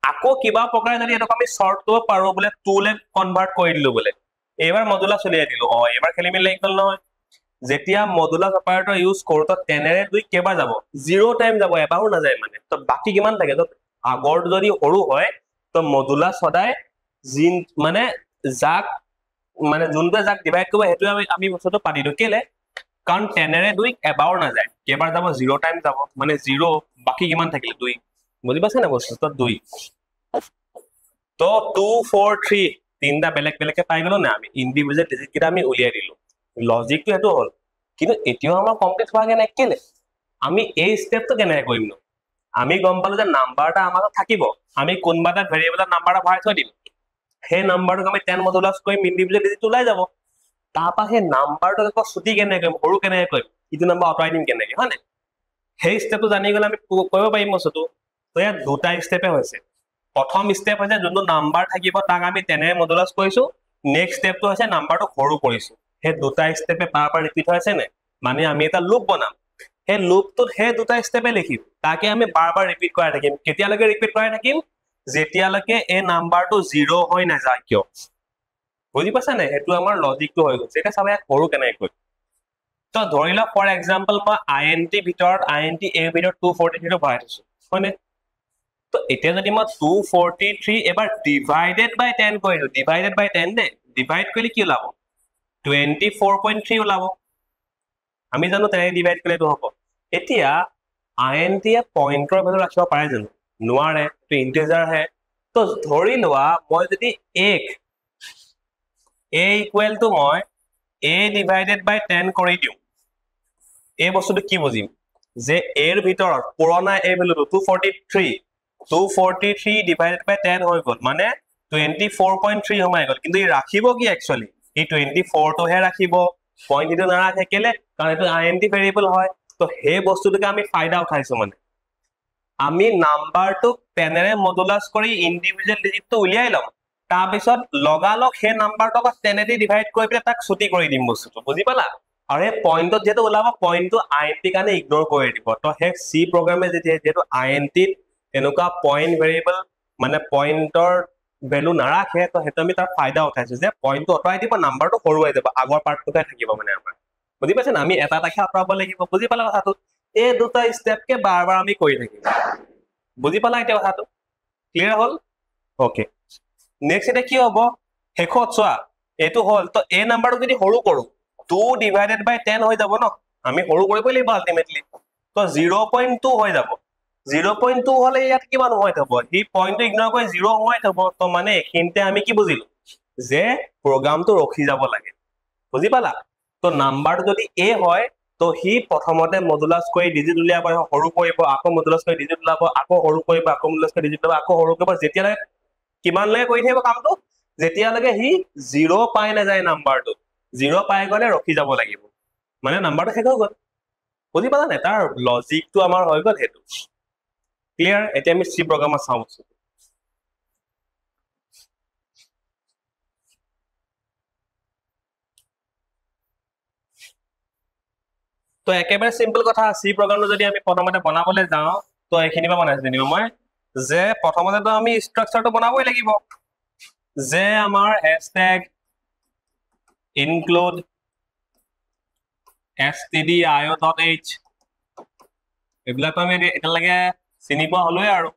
আকৌ কিবা প্ৰকাৰে যদি এটো আমি শৰ্ট কৰিব পাৰো বলে 2 লে কনভাৰ্ট কৰি দিলো বলে এবাৰ মডুলাস উলিয়াই দিলো এবাৰ খেলি মেলি লাগিল নহয় যেতিয়া মডুলাস অপাৰেটৰ ইউজ কৰো তো 10 ৰে 2 কেবাৰ যাব 0 টাইম যাব এবাৰো না যায় মানে তো বাকি কিমান থাকে তো আগৰ যদি সৰু হয় তো মডুলাস সদায় জিন মানে যাক মানে যোনটো যাক ডিভাইড কৰিব হেতু আমি বস্তুটো পাতি দিও কেলে কাৰণ 10 ৰে 2 এবাৰো না যায় কেবাৰ যাব 0 টাইম যাব মানে 0 বাকি কিমান থাকিলে 2 বুজি পাছে না বস্তুটো 2 তো 243 তিনটা বেলেগ বেলেগকে পাই গলো না আমি ইন্ডিভিজুৱেল ডিজিট কিটা আমি উলিয়াই দিলো লজিকটো এটো হল কিন্তু এতিয়াও আমাৰ কমপ্লিট হোৱাগে নাই কেলে আমি এই স্টেপটো কেনে কৰিম ন আমি গম পালো যে নাম্বাৰটা আমাৰ থাকিব আমি কোনবা এটা ভেৰিয়েবলৰ নাম্বাৰটা ভৰাই থৈ দিম হে নাম্বাৰটো আমি 10 মডুলাস কৰিম ইন্ডিভিজুৱেল ডিজিট ওলাই যাব তাপা হে নাম্বাৰটো আকৌ ছুটি কেনে কৰিম সৰু কেনে কৰিম ইটো নাম্বাৰ আঁতৰাই দিম কেনেকে হয় না সেই স্টেপটো জানি গলে আমি কৰিব পাৰিম বস্তুটো তো ইয়াত দুটা স্টেপে হৈছে প্ৰথম স্টেপ হৈছে যোনটো নাম্বাৰ থাকিব তাক আমি 10 মডুলাস কৰিছো নেক্সট স্টেপটো হৈছে নাম্বাৰটো সৰু কৰিছো হে দুটা স্টেপে পাৰ ৰিপিট হৈছে নে মানে আমি এটা লুপ বনাম হে লুপটোত হে দুটা স্টেপে লিখিম তাকে আমি বাৰ ৰিপিট কৰাই থাকিম কেতিয়ালৈকে ৰিপিট কৰাই থাকিম যেতিয়ালৈকে এই নাম্বাৰটো 0 হৈ নাযায় কিয় বুজি পাইছা নে এটো আমাৰ লজিকটো হৈ গৈছে এটা চাবা কৰো কেনেকৈ তো ধৰি লওক ফৰ এক্সাম্পল মই INT ভিতৰত INT এ ভিতৰত 243 টো ভৰাই দিছো হয়নে তো এতিয়া যদি মই 243 এবাৰ ডিভাইডেড বাই 10 কৰিলো ডিভাইডেড বাই 10 দে ডিভাইড কৰিলে কি ওলাব 24.3 ওলাব আমি জানো তেনে ডিভাইড কৰিলে তো হ'ব এতিয়া INT এ পইন্টৰ ভ্যালু ৰাখিব পাৰে জানো নোৱাৰে তো ইন্টিজাৰ হে তো ধৰি লোৱা মই যদি 1 a ইকুৱেল টু মই a ডিভাইডেড বাই 10 কৰি দিও এই বস্তুটো কি বুজিম যে a এৰ ভিতৰত পুৰণা a ভ্যালুটো 243 ডিভাইডেড বাই 10 হৈ গল মানে 24.3 হৈ গল কিন্তু ই ৰাখিব কি একচুয়ালি এই 24 টো হে ৰাখিব পইণ্ট ইটো নাৰাখে কেলে কাৰণ এটো INT ভেৰিয়েবল হয় তো হে বস্তুটোকে আমি ফাইদা উঠাইছো মানে আমি নাম্বাৰটো পেনেৰে মডুলাস কৰি ইন্ডিভিজুৱেল ডিজিটটো উলিয়াই লম তাৰ পিছত লগালক হে নাম্বাৰটো বা 10 দি ডিভাইড কৰি পেলাই তাক ছুটি কৰি দিম বস্তুটো বুজি পালা আৰু এই পইণ্টত যেটো ওলাব পইণ্টটো INT কাৰণে ইগনোৰ কৰি দিব তো হে সি প্ৰগ্ৰামে যেটো INT এনেকুৱা পইণ্ট ভেৰিয়েবল মানে পইণ্টৰ ভ্যালু নাৰাখে তো হেতু আমি তাৰ ফাইদা উঠাইছো যে পইণ্টটো অতৰাই দিব নাম্বাৰটো সৰুৱাই যাব আগৰ পাৰ্টটোতে থাকিব মানে আমাৰ বুজি পাইছেন আমি এটা এটাকে আঁতৰাব লাগিব বুজি পালা কথাটো এই দুটা স্টেপকে বাৰবাৰ আমি কৰি থাকিম বুজি পালা এটা কথাটো ক্লিয়াৰ হল ওকে নেক্সট এটা কি হ'ব হেকত চোৱা এটো হল তো এই নাম্বাৰটো যদি সৰু কৰো 2 ডিভাইডেড বাই 10 হৈ যাব ন আমি সৰু কৰিব লাগিব আলটিমেটলি তো 0.2 হৈ যাব 0.2 হলে ইয়াত কিমান হৈ থব হি পইণ্টটো ইগনোৰ কৰি 0 হৈ থব তো মানে এখিনতে আমি কি বুজিলো যে প্ৰগ্ৰামটো ৰখি যাব লাগে বুজি পালা তো নাম্বাৰটো যদি a হয় তো হি প্ৰথমতে মডুলাস কৰি ডিজিট উলিয়াব সৰু কৰিব আকৌ মডুলাস কৰি ডিজিট উলাব আকৌ সৰু কৰিব আকৌ মডুলাস কৰি ডিজিট উলাব আকৌ সৰু কৰিব যেতিয়ালৈ কিমান লাগে কৰি থাকিব কামটো যেতিয়ালৈকে হি 0 পাই না যায় নাম্বাৰটো 0 পাই গলে ৰখি যাব লাগিব মানে নাম্বাৰটো শেষ হৈ গল বুজি পালা না তাৰ লজিকটো আমাৰ হৈ গল হেতু ক্লিয়াৰ এতিয়া আমি সি প্ৰগ্ৰামত চাও তো একেবাৰে সিম্পল কথা সি প্ৰগ্ৰামটো যদি আমি প্ৰথমতে বনাবলৈ যাও তো এখিনিবা বনাইছো জানিব মই যে প্ৰথমতে তো আমি স্ট্ৰাকচাৰটো বনাবই লাগিব যে আমাৰ হ্যাশট্যাগ include stdio.h এইবিলাক আমি এটালৈকে চিনি পোৱা হলোই আৰু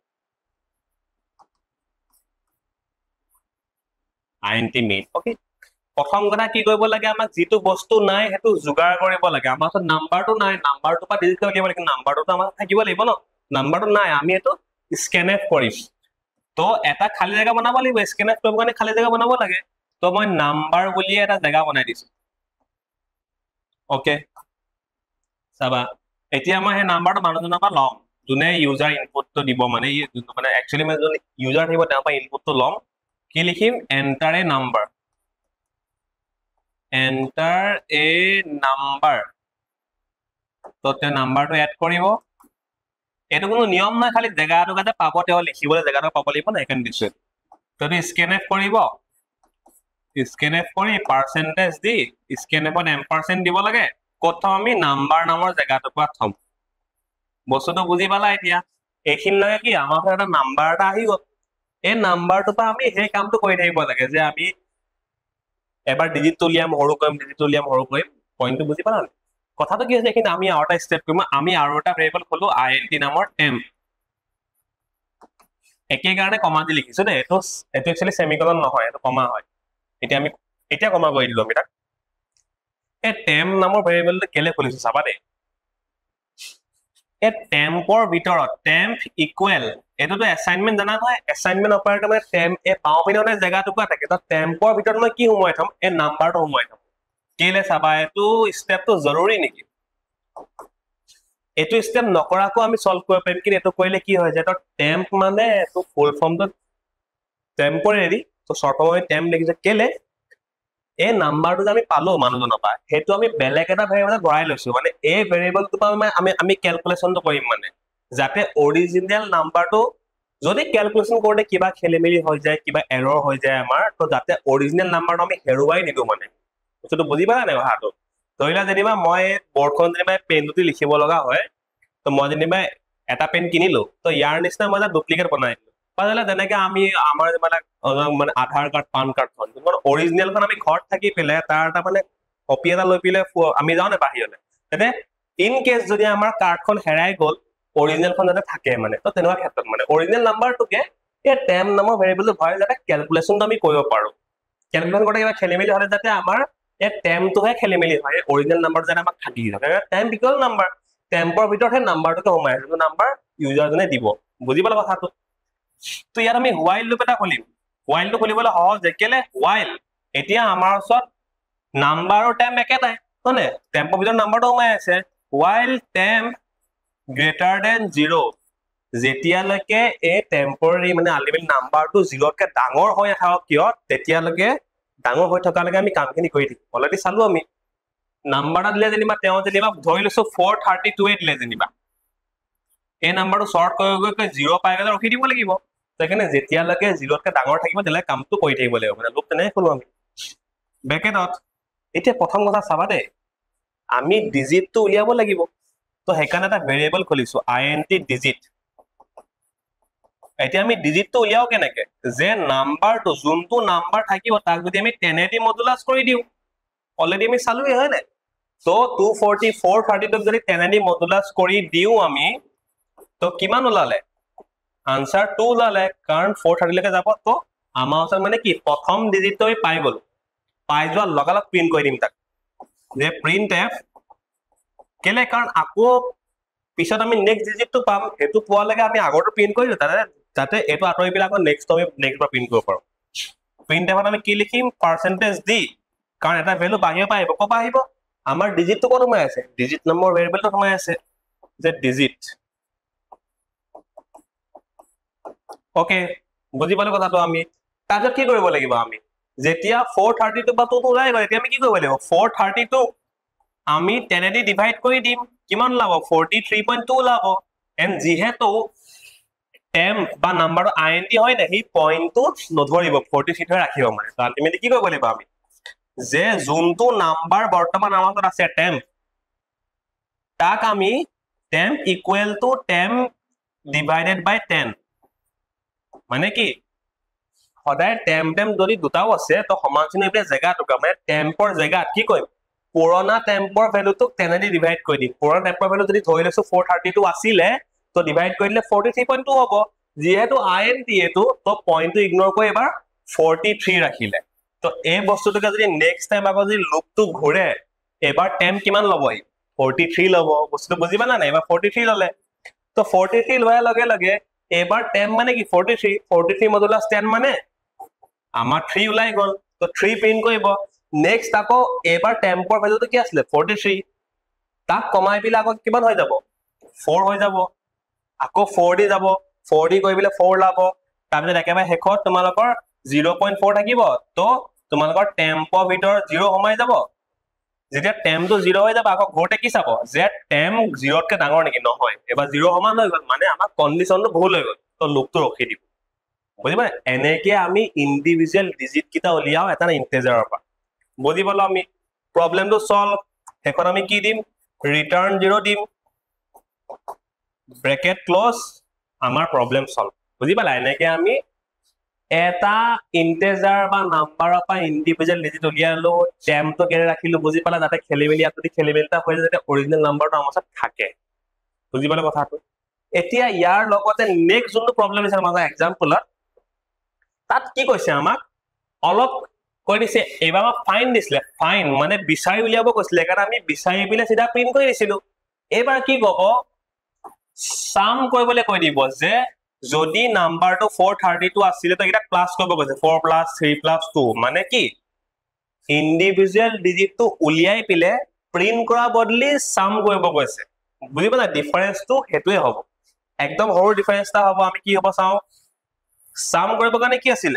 INT main ওকে প্ৰথম কথা কি কৰিব লাগে আমাক যেটো বস্তু নাই হেতু যোগাৰ কৰিব লাগে আমাৰ তো নাম্বাৰটো নাই নাম্বাৰটো পা ডিলিট কৰিব লাগিব নাম্বাৰটো তো আমাক থাকিব লাগিব ন নাম্বাৰটো নাই আমি এটো স্ক্যানএফ কৰিম তো এটা খালি জায়গা বনাব লাগিব স্ক্যানএফ কৰিব কাৰণে খালি জায়গা বনাব লাগে তো মই নাম্বাৰ বুলি এটা জায়গা বনাই দিছো ওকে চাবা এতিয়া মই হে নাম্বাৰটো মানুহজনৰ পৰা লম যোনে ইউজাৰ ইনপুটটো দিব মানে মানে একচুয়ালি মানে যোন ইউজাৰ থাকিব তাৰ পৰা ইনপুটটো লম কি লিখিম enter A number enter a number তো তে নাম্বাৰটো এড কৰিব এটো কোনো নিয়ম নাই খালি জায়গাটো কাতে পাব তেও লিখিবলৈ জায়গাটো পাব লাগিব না এখান দিছে তো স্ক্যানএফ কৰিব স্ক্যানএফ কৰি পাৰ্সেন্টেজ দি স্ক্যানএফত এম্পাৰচেণ্ড দিব লাগে কত আমি নাম্বাৰ নামৰ জায়গাটো পৰা থম বস্তুটো বুজি পালা এতিয়া এখিন লাগে কি আমাৰ এটা নাম্বাৰ এটা আহি গল এই নাম্বাৰটো পৰা আমি সেই কামটো কৰি থাকিব লাগে যে আমি এবাৰ ডিজিট তুলিয়াম সৰু কৰিম ডিজিট তুলিয়াম সৰু কৰিম পইণ্টটো বুজি পালা কথাটো কি হৈছে কিন্তু আমি আৰু এটা স্টেপ কৰিম আমি আৰু এটা ভেৰিয়েবল খোলো INT নামৰ temp একে কাৰণে কমা দি লিখিছো দে এটো একচুয়ালি সেমিকলন নহয় এটো কমা হয় এতিয়া আমি এতিয়া কমা কৰি দিলো আমি তাক এই temp নামৰ ভেৰিয়েবলটো কেলে খুলিছো চাবা দে এই tempৰ ভিতৰত temp ইকুৱেল এটোটো অ্যাসাইনমেন্ট জানা নহয় অ্যাসাইনমেন্ট অপাৰেটৰ মানে temp এ পাও পিননে জায়গাটো থাকে তো tempৰ ভিতৰত মই কি সোমাই থম এই নাম্বাৰটো সোমাই থম কেলে চাবা এটো স্টেপটো জৰুৰী নেকি এটো স্টেপ নকৰাকো আমি সলভ কৰিব পাৰিম কিন্তু এটো কৰিলে কি হয় যে তো temp মানে এটো ফুল ফৰ্মটো টেম্পৰেৰী তো শৰ্ট ফৰ্মত temp লিখিছে কেলে এই নাম্বাৰটো যে আমি পালো মানুহজনৰ পৰা হেতু আমি বেলেগ এটা ভেৰিয়েবলত ভৰাই লৈছো মানে এই ভেৰিয়েবলটো পৰা আমি ক্যালকুলেশনটো কৰিম মানে যাতে অৰিজিনাল নাম্বাৰটো যদি ক্যালকুলেশন কৰোতে কিবা খেলিমেলি হৈ যায় কিবা এৰৰ হৈ যায় আমাৰ তো যাতে অৰিজিনাল নাম্বাৰটো আমি হেৰুৱাই নিদো মানে তো বুজি পালা নাই কথাটো ধৰিলা যেনিবা মই বৰ্ডখন যেনিবা পেনটো লিখিব লগা হয় তো মই যেনিবা এটা পেন কিনিলো তো ইয়াৰ নিচিনা মই এটা ডুপ্লিকেট বনাই দিলো পালে তেনেকে আমি আমাৰ মানে আধাৰ কাৰ্ড পান কাৰ্ডখন অৰিজিনেলখন আমি ঘৰত থাকি পেলাই তাৰ এটা মানে কপি এটা লৈ পেলাই আমি যাওঁ নে বাহিৰলৈ তেনে ইন কেছ যদি আমাৰ কাৰ্ডখন হেৰাই গ'ল অৰিজিনেলখন যাতে থাকে মানে তো তেনেকুৱা ক্ষেত্ৰত মানে অৰিজিনেল নাম্বাৰটোকে এই টেম নামৰ ভেৰিয়েবলটো ভৰাই যাতে কেলকুলেশ্যনটো আমি কৰিব পাৰো কেলকুলেশ্যন কৰোঁতে কিবা খেলি মেলি হ'লে যাতে আমাৰ এই টেমটোহে খেলি মেলি হয় অৰিজিনেল নাম্বাৰ যাতে আমাক থাকি থাকে টেম ইকুৱেল নাম্বাৰ টেম্পৰ ভিতৰত সেই নাম্বাৰটোকে সোমাই যোনটো নাম্বাৰ ইউজাৰজনে দিব বুজি পালে কথাটো তো ইয়াত আমি হোৱাইল লুপ এটা খুলিম হোৱাইলটো খুলিবলৈ সহজ কেলে হোৱাইল এতিয়া আমাৰ ওচৰত নাম্বাৰ আৰু টেম একেটাই হয়নে টেম্পৰ ভিতৰত নাম্বাৰটো সোমাই আছে হোৱাইল টেম গ্ৰেটাৰ দেন 0 যেতিয়ালৈকে এই টেম্পৰাৰী মানে আলটিমেট নাম্বাৰটো 0তকৈ ডাঙৰ হৈ নাথাকক কিয় তেতিয়ালৈকে ডাঙৰ হৈ থকালৈকে আমি কামখিনি কৰি থাকিম অলৰেডি চালো আমি নাম্বাৰ এটা দিলে যেনিবা তেওঁ যেনিবা ধৰি লৈছো 432 দিলে যেনিবা এই নাম্বাৰটো শ্বৰ্ট কৰি গৈ 0 পাই গ'লে ৰখি দিব লাগিব সেইকাৰণে যেতিয়ালৈকে 0তকৈ ডাঙৰ থাকিব তেতিয়ালৈকে কামটো কৰি থাকিব লাগিব মানে লুপ তেনেকৈ খোলো আমি ব্ৰেকেটত এতিয়া প্ৰথম কথা চাবা দেই আমি ডিজিটটো উলিয়াব লাগিব তো সেইকাৰণে এটা ভেৰিয়েবল খুলিছো int ডিজিট এতিয়া আমি ডিজিটটো উলিয়াও কেনেকে যে নাম্বাৰটো যোনটো নাম্বাৰ থাকিব তাক যদি আমি 10 দি মডুলাছ কৰি দিও অলৰেডি আমি চালোই হয় নাই তো 24432 যদি 10 দি মডুলাছ কৰি দিও আমি তো কিমান ওলালে আনসাৰ 2 ওলালে কাৰণ 430 লৈকে যাব তো আমাৰ ওচৰত মানে কি প্ৰথম ডিজিটটো আমি পাই গলো পাই যোৱা লগালগ প্ৰিন্ট কৰি দিম তাক যে প্ৰিন্ট এফ কেলে কাৰণ আকৌ পিছত আমি নেক্সট ডিজিটটো পাম হেতু পোৱা লাগে আমি আগৰটো প্ৰিন্ট কৰি দিও যাতে এটো আতৰি পেলাই আকৌ নেক্সট আমি নেক্সট বাৰ প্ৰিন্ট কৰিব পাৰো প্ৰিন্ট এফত আমি কি লিখিম পাৰ্সেন্টেজ ডি কাৰণ এটা ভ্যালু বাহিৰ পাইব কপা আহিব আমাৰ ডিজিটটো কোন সোমাই আছে ডিজিট নম্বৰ ভেৰিয়েবলটো সোমাই আছে যে ডিজিট ওকে বুজি পালে কথাটো আমি তাৰপিছত কি কৰিব লাগিব আমি যেতিয়া 432 বা 2 ওলাই গ'ল এতিয়া আমি কি কৰিব লাগিব 432 আমি 10 দি ডিভাইড কৰি দিম কিমান লাভ 43.2 লাভ এন্ড যেহেতু টেম বা নাম্বাৰটো int হয় না হি পইণ্টটো নধৰিব 43 ধৰি ৰাখিব মানে তো আলটিমেটলি কি কৰিব লাগিব আমি যে যোনটো নাম্বাৰ বৰ্তমান আমাৰ ওচৰত আছে টেম তাক আমি টেম ইকুৱেল টু টেম ডিভাইডেড বাই 10 মানে কি সদায় টেম যদি দুটাও আছে তো সমানচিন এইটো জেগাটো মানে টেম্পৰ জেগাত কি কৰিম পুৰণা টেম্পৰ ভ্যালুটোক 10 দি ডিভাইড কৰি দিম পুৰণা টেম্পৰ ভ্যালু যদি ধৰি লৈছো 432 আছিলে তো ডিভাইড কৰি দিলে 43.2 হ'ব যেহেতু int এটো তো পইণ্টটো ইগনোৰ কৰি এবাৰ 43 ৰাখিলে তো এই বস্তুটোকে যদি নেক্সট টাইম আকৌ যদি লুপটো ঘূৰে এবাৰ টেম কিমান ল'ব 43 ল'ব বস্তুটো বুজিবা না নাই এবাৰ 43 ল'লে তো 43 লোৱাৰ লগে লগে এবাৰ টেম মানে কি 43 মডুলাছ 10 মানে আমাৰ 3 ওলাই গ'ল তো 3 প্ৰিন্ট কৰিব নেক্সট আকৌ এবাৰ টেম্পৰ ভ্যালুটো কি আছিল 43 তাক কমাই পিলে আকৌ কিমান হৈ যাব 4 হৈ যাব আকৌ 4 দি যাব 4 দি কৰিলে 4 লাভ তাৰপিছত একেবাৰে শেষত তোমালোকৰ 0.4 থাকিব তো তোমালোকৰ টেম্পৰ ভিতৰত 0 সোমাই যাব যেতিয়া টেমটো 0 হৈ যাব আকৌ ঘৰতে কি চাব যে টেম 0তকৈ ডাঙৰ নেকি নহয় এবাৰ 0 সমান হৈ গ'ল মানে আমাৰ কন্ডিশনটো ভুল হৈ গ'ল তো লুপটো ৰখি দিব বুজিবা এনেকে আমি ইন্ডিভিজুৱেল ডিজিট কিটা উলিয়াও এটা ইন্টিজাৰৰ পৰা বুজি পালো আমি প্ৰবলেমটো সলভ শেষত আমি কি দিম ৰিটাৰ্ন 0 দিম ব্ৰেকেট ক্লোজ আমাৰ প্ৰবলেম সলভ বুজি পালা এনেকে আমি এটা ইন্টিজাৰ বা নাম্বাৰৰ পৰা ইন্ডিভিজুৱেল ডিজিট উলিয়ালো টেমটো কেনে ৰাখিলো বুজি পালা যাতে খেলিমেলি যদি খেলিমেলিটা হৈ যাতে অৰিজিনেল নাম্বাৰটো আমাৰ ওচৰত থাকে বুজি পালা কথাটো এতিয়া ইয়াৰ লগতে নেক্সট যোনটো প্ৰবলেম আছে আমাৰ এক্সাম্পলত তাত কি কৈছে আমাক অলপ কৈ দিছে এবাৰ আমাক ফাইন দিছিলে ফাইন মানে বিচাৰি উলিয়াব কৈছিলে কাৰণ আমি বিচাৰি পিলে সিধা প্ৰিন্ট কৰি দিছিলো এবাৰ কি ক'ব সাম কৰিবলৈ কৈ দিব যে যদি নাম্বাৰটো 432 আছিল তো এটা প্লাস কৰিব কৈছে 4 + 3 + 2 মানে কি ইন্ডিভিজুৱেল ডিজিটটো উলিয়াই পিলে প্ৰিন্ট কৰা বদলি সাম কৰিব কৈছে বুজি পালা ডিফাৰেন্সটো হেতুৱে হ'ব একদম সৰু ডিফাৰেন্সটা হ'ব আমি কি হ'ব চাও সাম কৰিব কাৰণে কি আছিল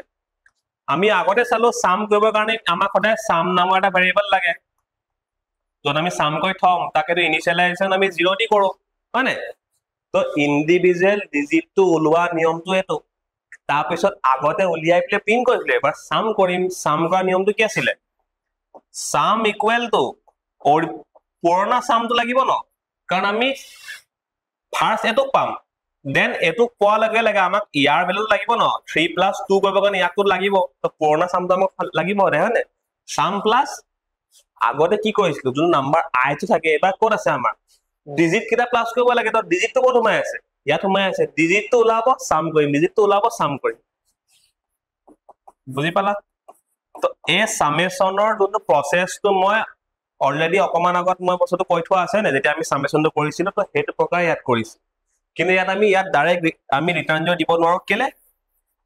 আমি আগতে চালো সাম কৰিব কাৰণে আমাক সদায় সাম নামৰ এটা ভেৰিয়েবল লাগে যত আমি সাম কৰি থম তাকেটো ইনিশিয়ালাইজেশন আমি 0 দি কৰো মানে তো ইন্ডিভিজুৱেল ডিজিটটো উলোৱা নিয়মটো এটো তাৰ পিছত আগতে উলিয়াই প্লে প্ৰিন্ট কৰিলে এবাৰ সাম কৰিম সাম কৰা নিয়মটো কি আছিল সাম ইকুৱেল টু পুৰণা সামটো লাগিব ন কাৰণ আমি ফাৰ্স্ট এটো পাম দেন এটো কোৱা লগে লগে আমাক ইয়াৰ ভ্যালু লাগিব ন 3 + 2 কৰিব কাৰণে ইয়াকটো লাগিব তো পুৰণা সামটো আমাক লাগিব হয়নে সাম প্লাস আগতে কি কৰিছিল যোন নাম্বাৰ i টো থাকে এবাৰ ক'ত আছে আমাৰ ডিজিট কিটা প্লাস কৰিব লাগে তো ডিজিট তো ক'ত সোমাই আছে ইয়াত সোমাই আছে ডিজিট তো ওলাব সাম কৰিম ডিজিট তো ওলাব সাম কৰিম বুজি পালা তো এই সামেশনৰ যোনটো প্ৰসেসটো মই অলৰেডি অকমান আগত মই বস্তুটো কৈ থোৱা আছে নে যেতিয়া আমি সামেশনটো কৰিছিলো তো হেতু প্ৰকাৰ ইয়াত কৰিছো কিন্তু ইয়াত আমি ইয়াত ডাইৰেক্ট আমি ৰিটাৰ্ন জয় দিব নোৱাৰো কেলে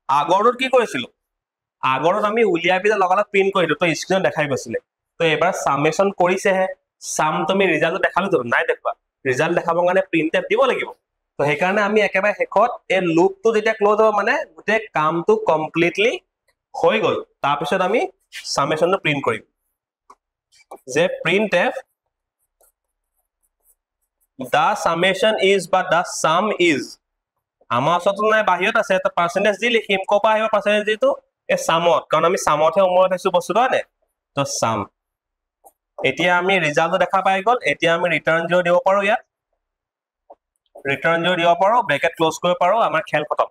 আগৰটোত কি কৰিছিলো আগৰত আমি উলিয়াই পিলে লগালগ প্ৰিন্ট কৰিলো তো স্ক্ৰিনত দেখাই গৈছিলে তো এবাৰ সামেশন কৰিছেহে সাম তুমি ৰিজাল্ট দেখালো তো নাই দেখবা ৰিজাল্ট দেখাবৰ কাৰণে প্ৰিন্টএফ দিব লাগিব তো সেই কাৰণে আমি একেবাৰে শেষত এই লুপটো যেতিয়া ক্লোজ হ'ব মানে গোটে কামটো কমপ্লিটলি হৈ গল তাৰ পিছত আমি সামেশনটো প্ৰিন্ট কৰিম যে printf the summation is but the sum is আমাৰ ওচৰত নাই বাহিৰত আছে এটা পাৰ্সেন্টেজ দি লিখিম কপা আহিব পাৰ্সেন্টেজ দিটো এ সামত কাৰণ আমি সামতহে উমৰত আছো বস্তুটো আনে তো সাম এতিয়া আমি ৰিজাল্ট দেখা পাই গল এতিয়া আমি ৰিটাৰ্ন জিৰ' দিব পাৰো ইয়াত ৰিটাৰ্ন জিৰ' দিব পাৰো ব্ৰেকেট ক্লোজ কৰিব পাৰো আমাৰ খেল খতম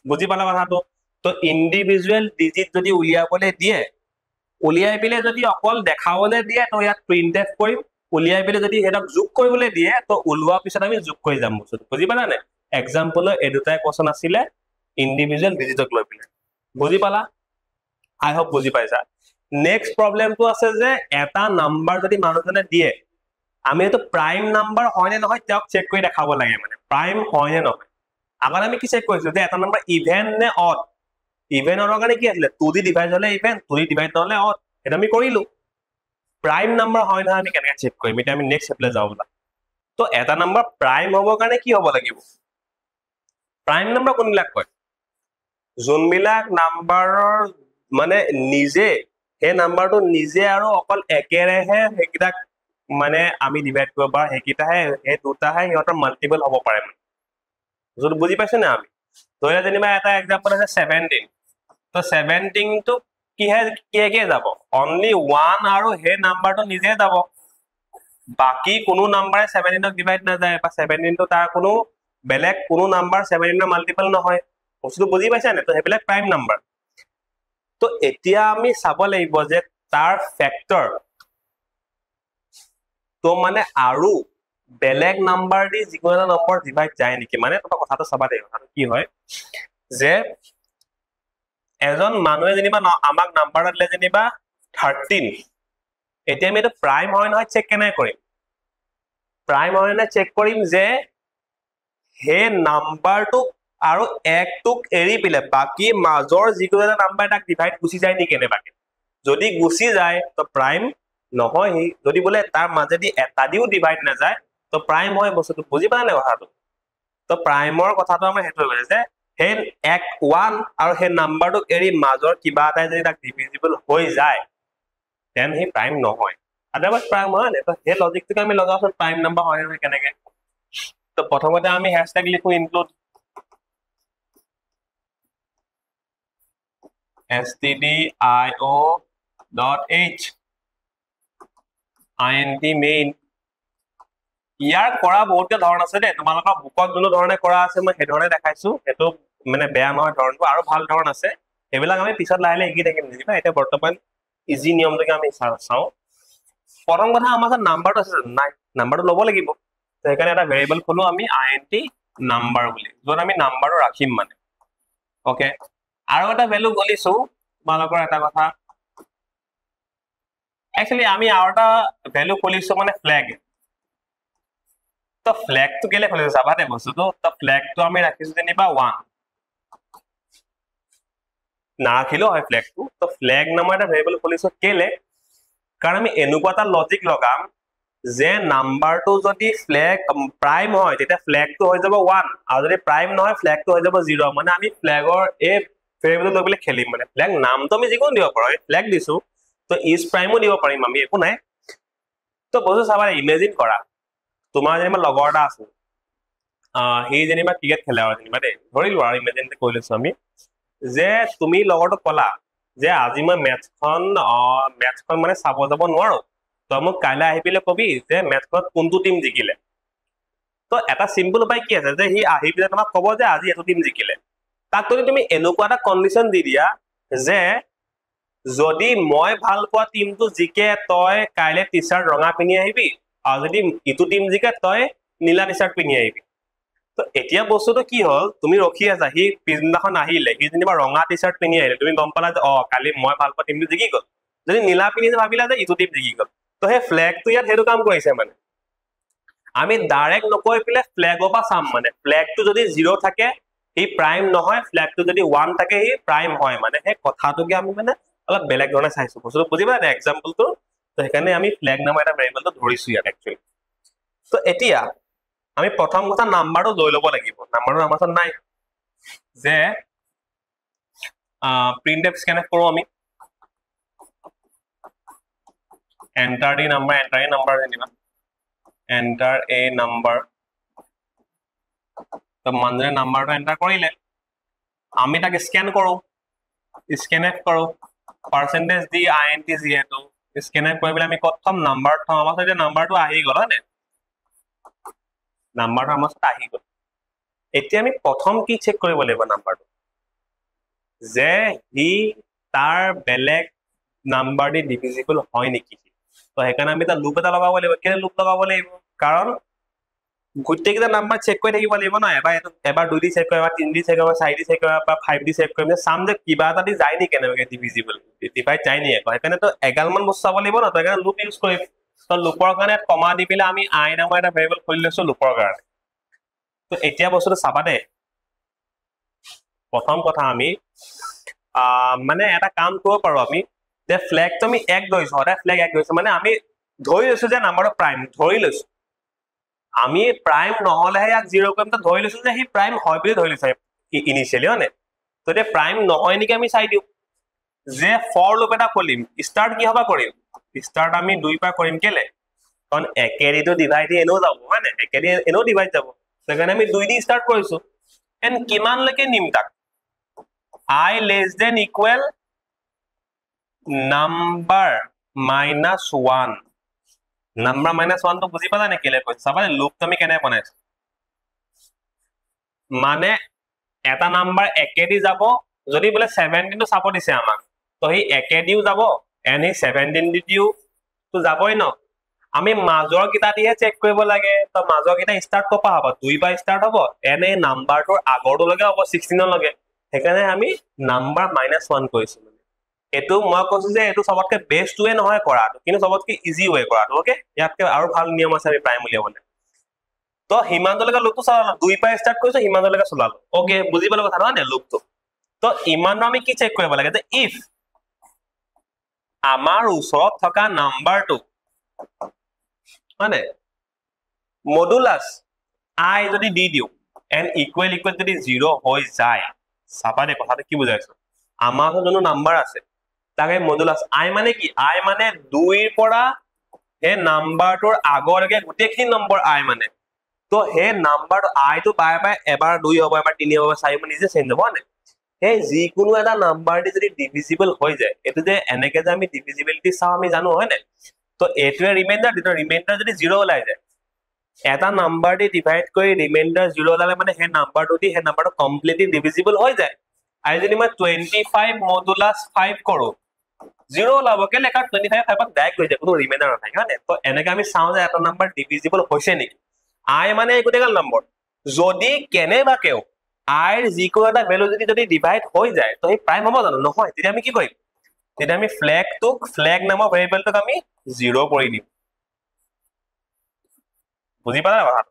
বুজি পালা কথাটো তো ইন্ডিভিজুৱেল ডিজিট যদি উলিয়াবলৈ দিয়ে উলিয়াই পিলে যদি অকল দেখাবলৈ দিয়ে তো ইয়াত প্ৰিন্টএফ কৰিম উলিয়াই পিলে যদি হেডক যোগ কৰিবলৈ দিয়ে তো উলোৱা পিছত আমি যোগ কৰি যাম বস্তুটো বুজি পালা নে এক্সাম্পল এই দুটাই কোৱেশ্চন আছিলে ইন্ডিভিজুৱেল ডিজিটক লৈ পিলে বুজি পালা আই হোপ বুজি পাইছা নেক্সট প্ৰবলেমটো আছে যে এটা নাম্বাৰ যদি মানুহজনে দিয়ে আমি এটো প্ৰাইম নাম্বাৰ হয় নে নহয় তেওঁক চেক কৰি দেখাব লাগে মানে প্ৰাইম হয় নে নহয় আগত আমি কি চেক কৰিছো যে এটা নাম্বাৰ ইভেন নে অড ইভেন অৰ কাৰণে কি আছিল 2 দি ডিভাইড হলে ইভেন 2 দি ডিভাইড নহলে অড এটা আমি কৰিলো প্ৰাইম নাম্বাৰ হয় না আমি কেনেকৈ চেক কৰিম এটা আমি নেক্সট স্টেপলৈ যাও বলা তো এটা নাম্বাৰ প্ৰাইম হ'ব কাৰণে কি হ'ব লাগিব প্ৰাইম নাম্বাৰ কোনবিলাক কয় যোনবিলাক নাম্বাৰৰ মানে নিজে হে নাম্বাৰটো নিজে আৰু অকল একেৰেহে হেকিটা মানে আমি ডিভাইড কৰিব পাৰ হেকিটাহে হে দুটাহে ইহঁতৰ মাল্টিপল হ'ব পাৰে মানে যদি বুজি পাইছে না আমি ধৰা যেনিবা এটা এক্সাম্পল আছে 17 তো 17 টো কি যাব অনলি 1 আৰু হে নাম্বাৰটো নিজে যাব বাকি কোনো নাম্বাৰে 17 ক ডিভাইড না যায় বা 17 টো তাৰ কোনো বেলেগ কোনো নাম্বাৰ 17 ৰ মাল্টিপল নহয় বস্তুটো বুজি পাইছা নে তো হেবিলাক প্ৰাইম নাম্বাৰ তো এতিয়া আমি চাব লাগিব যে তাৰ ফ্যাক্টৰ তো মানে আৰু বেলেগ নাম্বাৰ দি যিকোনো এটা নম্বৰ ডিভাইড যায় নেকি মানে তোমরা কথাটো চাবা দেই কথাটো কি হয় যে এজন মানুহে যেনিবা আমাক নাম্বাৰ দিলে যেনিবা 13 এতিয়া আমি এটা প্ৰাইম হয় নহয় চেক কেনে কৰিম প্ৰাইম হয় না চেক কৰিম যে হে নাম্বাৰটো আৰু একটোক এৰি পিলে বাকি মাজৰ যিকোনো এটা নাম্বাৰ তাক ডিভাইড গুছি যায় নি কেনেবাকে যদি গুছি যায় তো প্ৰাইম নহয় যদি বলে তাৰ মাজেদি এটা দিও ডিভাইড না যায় তো প্ৰাইম হয় বস্তুটো বুজি পালা নে কথাটো তো প্ৰাইমৰ কথাটো আমাৰ হেতু হৈ গৈছে হে এক 1 আৰু হে নাম্বাৰটো এৰি মাজৰ কিবা এটা যদি তাক ডিভিজিবল হৈ যায় দেন হে প্ৰাইম নহয় আদাৰৱাইজ প্ৰাইম হয় নে তো হে লজিকটো আমি লগাওছ প্ৰাইম নাম্বাৰ হয় নে কেনেকে তো প্ৰথমতে আমি হ্যাশট্যাগ লিখো ইনক্লুড stdio.h int main ইয়াৰ কৰা বহুত ধৰণ আছে দে তোমালোকৰ বুকত যোনো ধৰণে কৰা আছে মই হে ধৰণে দেখাইছো এটো মানে বেয়া নহয় ধৰণটো আৰু ভাল ধৰণ আছে এবিলাক আমি পিছত লাইলে একি দেখিম নিবা এটা বৰ্তমান ইজি নিয়মটোকে আমি চাও প্ৰথম কথা আমাৰ নাম্বাৰটো আছে নাই নাম্বাৰটো ল'ব লাগিব তো এখানে এটা ভেৰিয়েবল খোলো আমি int নাম্বাৰ বুলি যত আমি নাম্বাৰটো ৰাখিম মানে ওকে আৰু এটা ভ্যালু গলিছো তোমালোকৰ এটা কথা एक्चुअली আমি আৰু এটা ভ্যালু খুলিছো মানে ফ্ল্যাগ তো ফ্ল্যাগ তো কেলে খুলিছো চাবা দে বস্তুটো তো ফ্ল্যাগ তো আমি ৰাখিছো যেনিবা 1 না ৰাখিলো হয় ফ্ল্যাগ তো ফ্ল্যাগ নামৰ এটা ভেৰিয়েবল খুলিছো কেলে কাৰণ আমি এনেকুৱা এটা লজিক লগাম যে নাম্বাৰটো যদি ফ্ল্যাগ প্ৰাইম হয় তেতিয়া ফ্ল্যাগটো হৈ যাব 1 আৰু যদি প্ৰাইম নহয় ফ্ল্যাগটো হৈ যাব 0 মানে আমি ফ্ল্যাগৰ এই ভেৰিয়েবল লৈ পেলাই খেলিম মানে ফ্ল্যাগ নামটো আমি যিকোনো দিব পাৰো ফ্ল্যাগ দিছো তো ইজ প্ৰাইমো দিব পাৰিম আমি একো নাই তো বস্তু চাবা ইমেজিন কৰা তোমাৰ যেনিবা লগৰ এটা আছে হি যেনিবা ক্ৰিকেট খেলে আৰু যেনিবা দেই ধৰিলো আৰু ইমেজিন কৰি লৈছো আমি যে তুমি লগৰটো কলা যে আজি মই মেথখন মানে চাব যাব নোৱাৰো তো মোক কাইলৈ আহি পিলে কবি যে মেথখনত কোনটো টিম জিকিলে তো এটা সিম্পল উপায় কি আছে যে হি আহি পিনে তোমাক কব যে আজি এটো টিম জিকিলে তাক তুমি এনেকুৱা এটা কন্ডিশন দি দিয়া যে যদি মই ভাল পোৱা টিমটো জিকে তই কাইলে টি-শাৰ্ট ৰঙা পিনি আহিবি আৰু যদি ইটো টিম জিকে তই নীলা টি-শাৰ্ট পিনি আহিবি তো এতিয়া বস্তুটো কি হল তুমি ৰখি আছা হি পিছদিনাখন আহিলে হি যেনিবা ৰঙা টি-শাৰ্ট পিনি আহিলে তুমি গম পালা যে কালি মই ভাল পোৱা টিমটো জিকি গল যদি নীলা পিনি ভাবিলা যে ইটো টিম জিকি গল তো সেই ফ্ল্যাগটো ইয়াত হেতু কাম কৰিছে মানে আমি ডাইৰেক্ট নকৈ পিলে ফ্ল্যাগৰ পৰা চাম মানে ফ্ল্যাগটো যদি 0 থাকে হি প্ৰাইম নহয় ফ্ল্যাগটো যদি 1 থাকে হি প্ৰাইম হয় মানে সেই কথাটোকে আমি মানে অলপ বেলেগ ধৰণে চাইছো বস্তুটো বুজিবা না এক্সাম্পলটো তো সেইকাৰণে আমি ফ্ল্যাগ নামৰ এটা ভেৰিয়েবলটো ধৰিছো ইয়াত একচুৱেলি তো এতিয়া আমি প্ৰথম কথা নাম্বাৰটো লৈ ল'ব লাগিব নাম্বাৰটো আমাৰ ওচৰত নাই যে প্ৰিন্টএফ স্ক্যানএফ কৰো আমি এন্টাৰ দি নাম্বাৰ যেনিবা enter a number তো মানুহে নাম্বাৰটো এন্টাৰ কৰিলে আমি তাক স্ক্যান কৰো স্ক্যানএফ কৰো পাৰ্সেন্টেজ দি int যেহেতু স্ক্যানএফ কৰিলে আমি প্ৰথম নাম্বাৰ থম আমাৰ সাথে নাম্বাৰটো আহি গল হয়নে নাম্বাৰটো আমাৰ সাথে আহি গল এতিয়া আমি প্ৰথম কি চেক কৰিব লাগিব নাম্বাৰটো যে হি তাৰ বেলেগ নাম্বাৰ দি ডিভিজিবল হয় নেকি তো সেইকাৰণে আমি এটা লুপ এটা লগাব লাগিব কেনে লুপ লগাব লাগিব কাৰণ গুটেকেইটা নাম্বাৰ চেক কৰি থাকিব লাগিব না এবাৰ 2 দি চেক কৰিবা 3 দি চেক কৰিবা 4 দি চেক কৰিবা বা 5 দি চেক কৰিবা সাম যে কিবা এটা দি যায় নি কেনেকৈ ডিভিজিবল ডিভাইড যায় নি সেইকাৰণে তো এগালমান বস্তু চাব লাগিব না তো সেইকাৰণে লুপ ইউজ কৰিম তো লুপৰ কাৰণে কমা দি পেলাই আমি i নামৰ এটা ভেৰিয়েবল খুলি লৈছো লুপৰ কাৰণে তো এতিয়া বস্তুটো চাবা দে প্ৰথম কথা আমি মানে এটা কাম কৰিব পাৰো আমি যে ফ্ল্যাগ তো আমি এক ধৰিছো এটা ফ্ল্যাগ এক ধৰিছো মানে আমি ধৰি লৈছো যে নাম্বাৰটো প্ৰাইম ধৰি লৈছো আমি প্ৰাইম নহলে ইয়াক 0 কৰিম তো ধৰি লৈছো যে হি প্ৰাইম হয় বুলি ধৰি লৈছো ইনিশিয়ালি হয়নে তো এতিয়া প্ৰাইম নহয় নেকি আমি চাই দিও যে ফৰ লুপ এটা খুলিম স্টাৰ্ট কি হবা কৰিম স্টাৰ্ট আমি 2 পা কৰিম কেলে কাৰণ একেৰি তো ডিভাইড এনেও যাব হয়নে একেৰি এনেও ডিভাইড যাব সেইকাৰণে আমি 2 দি স্টাৰ্ট কৰিছো এন্ড কিমান লৈকে নিম তাক I less than equal number minus 1 number minus 1 তো বুজি পালা নে কেলে কৈছো চাবা লুপ তো আমি কেনে বনাইছো মানে এটা নাম্বাৰ একেদি যাব যদি বলে 17 তো চাব দিছে আমাক তো হি একেদিও যাব এন্ড হি 17 দি দিও তো যাবই ন আমি মাজৰ কিটা দিয়ে চেক কৰিব লাগে তো মাজৰ কিটা স্টাৰ্ট কপা হ'ব 2 পা স্টাৰ্ট হ'ব এনে নাম্বাৰটোৰ আগৰটো লগে হ'ব 16 লগে সেইকাৰণে আমি নাম্বাৰ -1 কৰিছো এটো মই কৈছো যে এটো সবতকে বেষ্ট ওয়ে নহয় কৰাটো কিন্তু সবতকে ইজি ওয়ে কৰাটো ওকে ইয়াতকে আৰু ভাল নিয়ম আছে আমি প্ৰাইম উলিয়াবলে তো হিমানলৈকে লুপটো চলালো 2 পা স্টাৰ্ট কৰিছো হিমানলৈকে চলালো ওকে বুজি পালো কথা নহয় নে লুপটো তো ইমানটো আমি কি চেক কৰিব লাগে যে ইফ আমাৰ ওচৰত থকা নাম্বাৰটো মানে মডুলাস i যদি দি দিও এন্ড ইকুৱেল যদি 0 হৈ যায় সাপাদে কথাটো কি বুজাইছো আমাৰ যোনটো নাম্বাৰ আছে তাকে মডুলাস i মানে কি i মানে 2 ৰ পৰা হে নাম্বাৰটোৰ আগৰলৈকে গোটেইখিনি নম্বৰ i মানে তো হে নাম্বাৰ i তো বাই বাই এবাৰ 2 হ'ব এবাৰ 3 হ'ব 4 হ'ব নিজে চেঞ্জ হ'ব না হে যি কোনো এটা নাম্বাৰ দি যদি ডিভিজিবল হৈ যায় এটো যে এনেকে যে আমি ডিভিজিবিলিটি চাও আমি জানো হয় না তো এটোৱে ৰিমাইন্ডাৰ দিটো ৰিমাইন্ডাৰ যদি 0 ওলাই যায় এটা নাম্বাৰ দি ডিভাইড কৰি ৰিমাইন্ডাৰ 0 ওলালে মানে হে নাম্বাৰটো দি হে নাম্বাৰটো কমপ্লিটলি ডিভিজিবল হৈ যায় আই যদি মই 25 মডুলাস 5 কৰো 0 ওলাব কে লেখা 25 5 ডাইৰেক্ট হৈ যায় কোনো ৰিমাইন্ডাৰ নাথাকে হয় না তো এনেকে আমি চাও যে এটা নাম্বাৰ ডিভিজিবল হৈছে নেকি i মানে গোটেইগাল নম্বৰ যদি কেনেবাকেও i ৰ যিকোনো এটা ভ্যালু যদি ডিভাইড হৈ যায় তো হে প্ৰাইম হ'ব জানো নহয় তেতিয়া আমি কি কৰিম তেতিয়া আমি ফ্ল্যাগ নামৰ ভেৰিয়েবলটোক আমি 0 কৰি দিম বুজি পালা কথা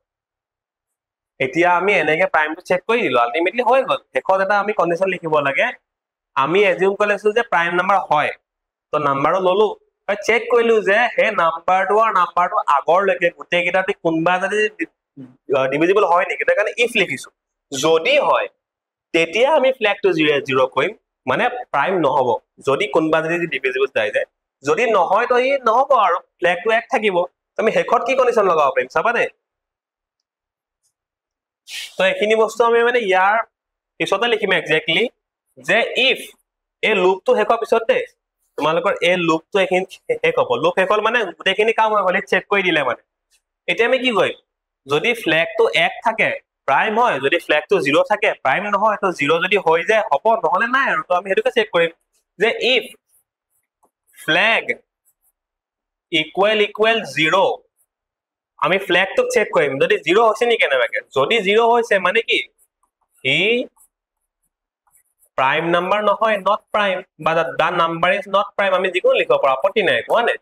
এতিয়া আমি এনেকে প্ৰাইমটো চেক কৰি দিলো আলটিমেটলি হৈ গল শেষত এটা আমি কন্ডিশন লিখিব লাগে আমি এজিউম কৰিছো যে প্ৰাইম নাম্বাৰ হয় তো নাম্বাৰটো ললো চেক কৰিলো যে হে নাম্বাৰটো আৰু নাম্বাৰটো আগৰ লৈকে গোটেই কেইটাতে কোনবা যদি ডিভিজিবল হয় নেকি তাৰ কাৰণে ইফ লিখিছো যদি হয় তেতিয়া আমি ফ্ল্যাগটো 0 কৰিম মানে প্ৰাইম নহব যদি কোনবা যদি ডিভিজিবল যায় যায় যদি নহয় তো ই নহব আৰু ফ্ল্যাগটো এক থাকিব আমি শেষত কি কন্ডিশন লগাব পাৰিম চাবা দে তো এখিনি বস্তু আমি মানে ইয়াৰ পিছতে লিখিম এক্স্যাক্টলি যে ইফ এই লুপটো শেষৰ পিছতে তোমালোকৰ এই লুপটো এখিনি শেষ হ'ব লুপ শেষ হ'ল মানে গোটেইখিনি কাম হৈ গ'ল চেক কৰি দিলে মানে এতিয়া আমি কি কৰিম যদি ফ্ল্যাগটো 1 থাকে প্ৰাইম হয় যদি ফ্ল্যাগটো 0 থাকে প্ৰাইম নহয় তো 0 যদি হৈ যায় হ'ব নহলে নাই আৰু তো আমি হেতুকে চেক কৰিম যে if flag equal 0 আমি ফ্ল্যাগটো চেক কৰিম যদি 0 হৈছে নি কেনেবাকে যদি 0 হৈছে মানে কি হি প্ৰাইম নাম্বাৰ নহয় not prime বা the number is not prime আমি যিকোনো লিখিব পাৰো আপত্তি নাই কোৱানে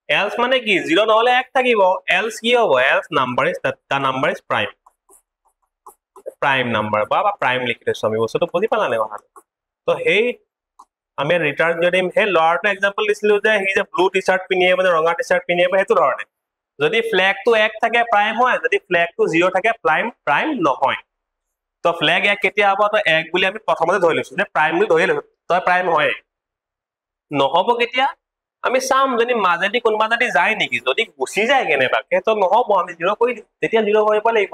else মানে কি 0 নহলে 1 থাকিব else কি হ'ব else number is the number is prime number বা prime লিখি দিছো আমি বস্তুটো বুজি পালা নে কথা তো হেই আমি ৰিটাৰ্ন যদি হে লৰাটো এক্সাম্পল দিছিলো যে হি যে ব্লু টি-শাৰ্ট পিনিয়ে মানে ৰঙা টি-শাৰ্ট পিনিয়ে হেতু ধৰণে যদি ফ্ল্যাগটো 1 থাকে প্ৰাইম হয় যদি ফ্ল্যাগটো 0 থাকে প্ৰাইম নহয় তো ফ্ল্যাগ 1 কেতিয়া হ'ব তো 1 বুলি আমি প্ৰথমতে ধৰি লৈছো যে প্ৰাইম বুলি ধৰি লৈছো তো প্ৰাইম হয় নহব কেতিয়া আমি চাম যদি মাজেদি কোনবা যদি যায় নেকি যদি গুচি যায় কেনেবাকে তো নহব আমি 0 কৰি তেতিয়া 0 কৰিব লাগিব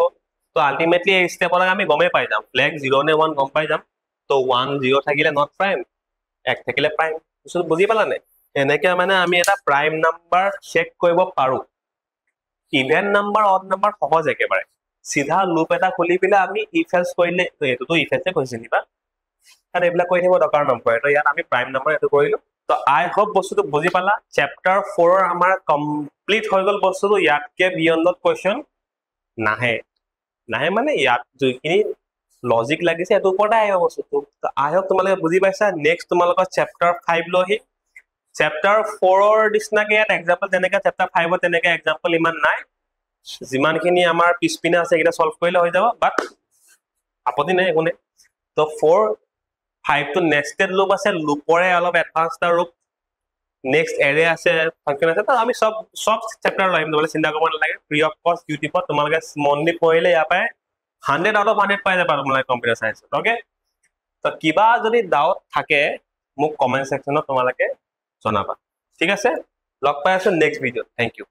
তো আলটিমেটলি এই স্টেপৰ আমি গমে পাই যাম ফ্ল্যাগ 0 নে 1 গম পাই যাম তো 1 0 থাকিলে নট প্ৰাইম 1 থাকিলে প্ৰাইম কিছু বুজি পালা নে এনেকে মানে আমি এটা প্ৰাইম নাম্বাৰ চেক কৰিব পাৰো ইভেন নাম্বাৰ অড নাম্বাৰ সহজ একেবাৰে সিধা লুপ এটা খুলি পিলে আমি ইফ এলস কৰিলে এটো তো ইফ এলসে কৈছিল নিবা আৰু এইবিলাক কৈ থাকিব দৰকাৰ নপৰে তো ইয়াত আমি প্ৰাইম নাম্বাৰ এটো কৰিলো তো আই হোপ বস্তুটো বুজি পালা চ্যাপ্টাৰ 4 আমাৰ কমপ্লিট হৈ গল বস্তুটো ইয়াতকে বিয়ণ্ডত কোৱেশ্চন নাহে মানে ইয়াত যিখিনি লজিক লাগিছে এটো ওপৰতে আহিব বস্তুটো তো আই হোপ তোমালোকে বুজি পাইছা নেক্সট তোমালোকৰ চ্যাপ্টাৰ 5 লহি চ্যাপ্টাৰ 4 ৰ দিছনাকে ইয়াত এক্সাম্পল তেনেকা চ্যাপ্টাৰ 5 ৰ তেনেকা এক্সাম্পল ইমান নাই যিমানখিনি আমাৰ পিছপিনে আছে এটা সলভ কৰিলে হৈ যাব বাট আপত্তি নাই কোনে তো 4 5 to nested loop আছে লুপৰে অলপ এডভান্স টা ৰূপ নেক্সট এৰে আছে ফাংচন আছে তো আমি সব চ্যাপ্টাৰ লাইম দলে চিন্তা কৰিব নালাগে ফ্ৰী অফ কষ্ট ইউটিউবত তোমালোকে মনলি পঢ়িলে ইয়া পায় 100 আউট অফ 100 পাই যাবা তোমালোকে কম্পিউটাৰ সায়েন্স ওকে তো কিবা যদি ডাউট থাকে মোক কমেন্ট সেকশনত তোমালোকে জনাবা ঠিক আছে লগ পাই আছো নেক্সট ভিডিঅ থ্যাংক ইউ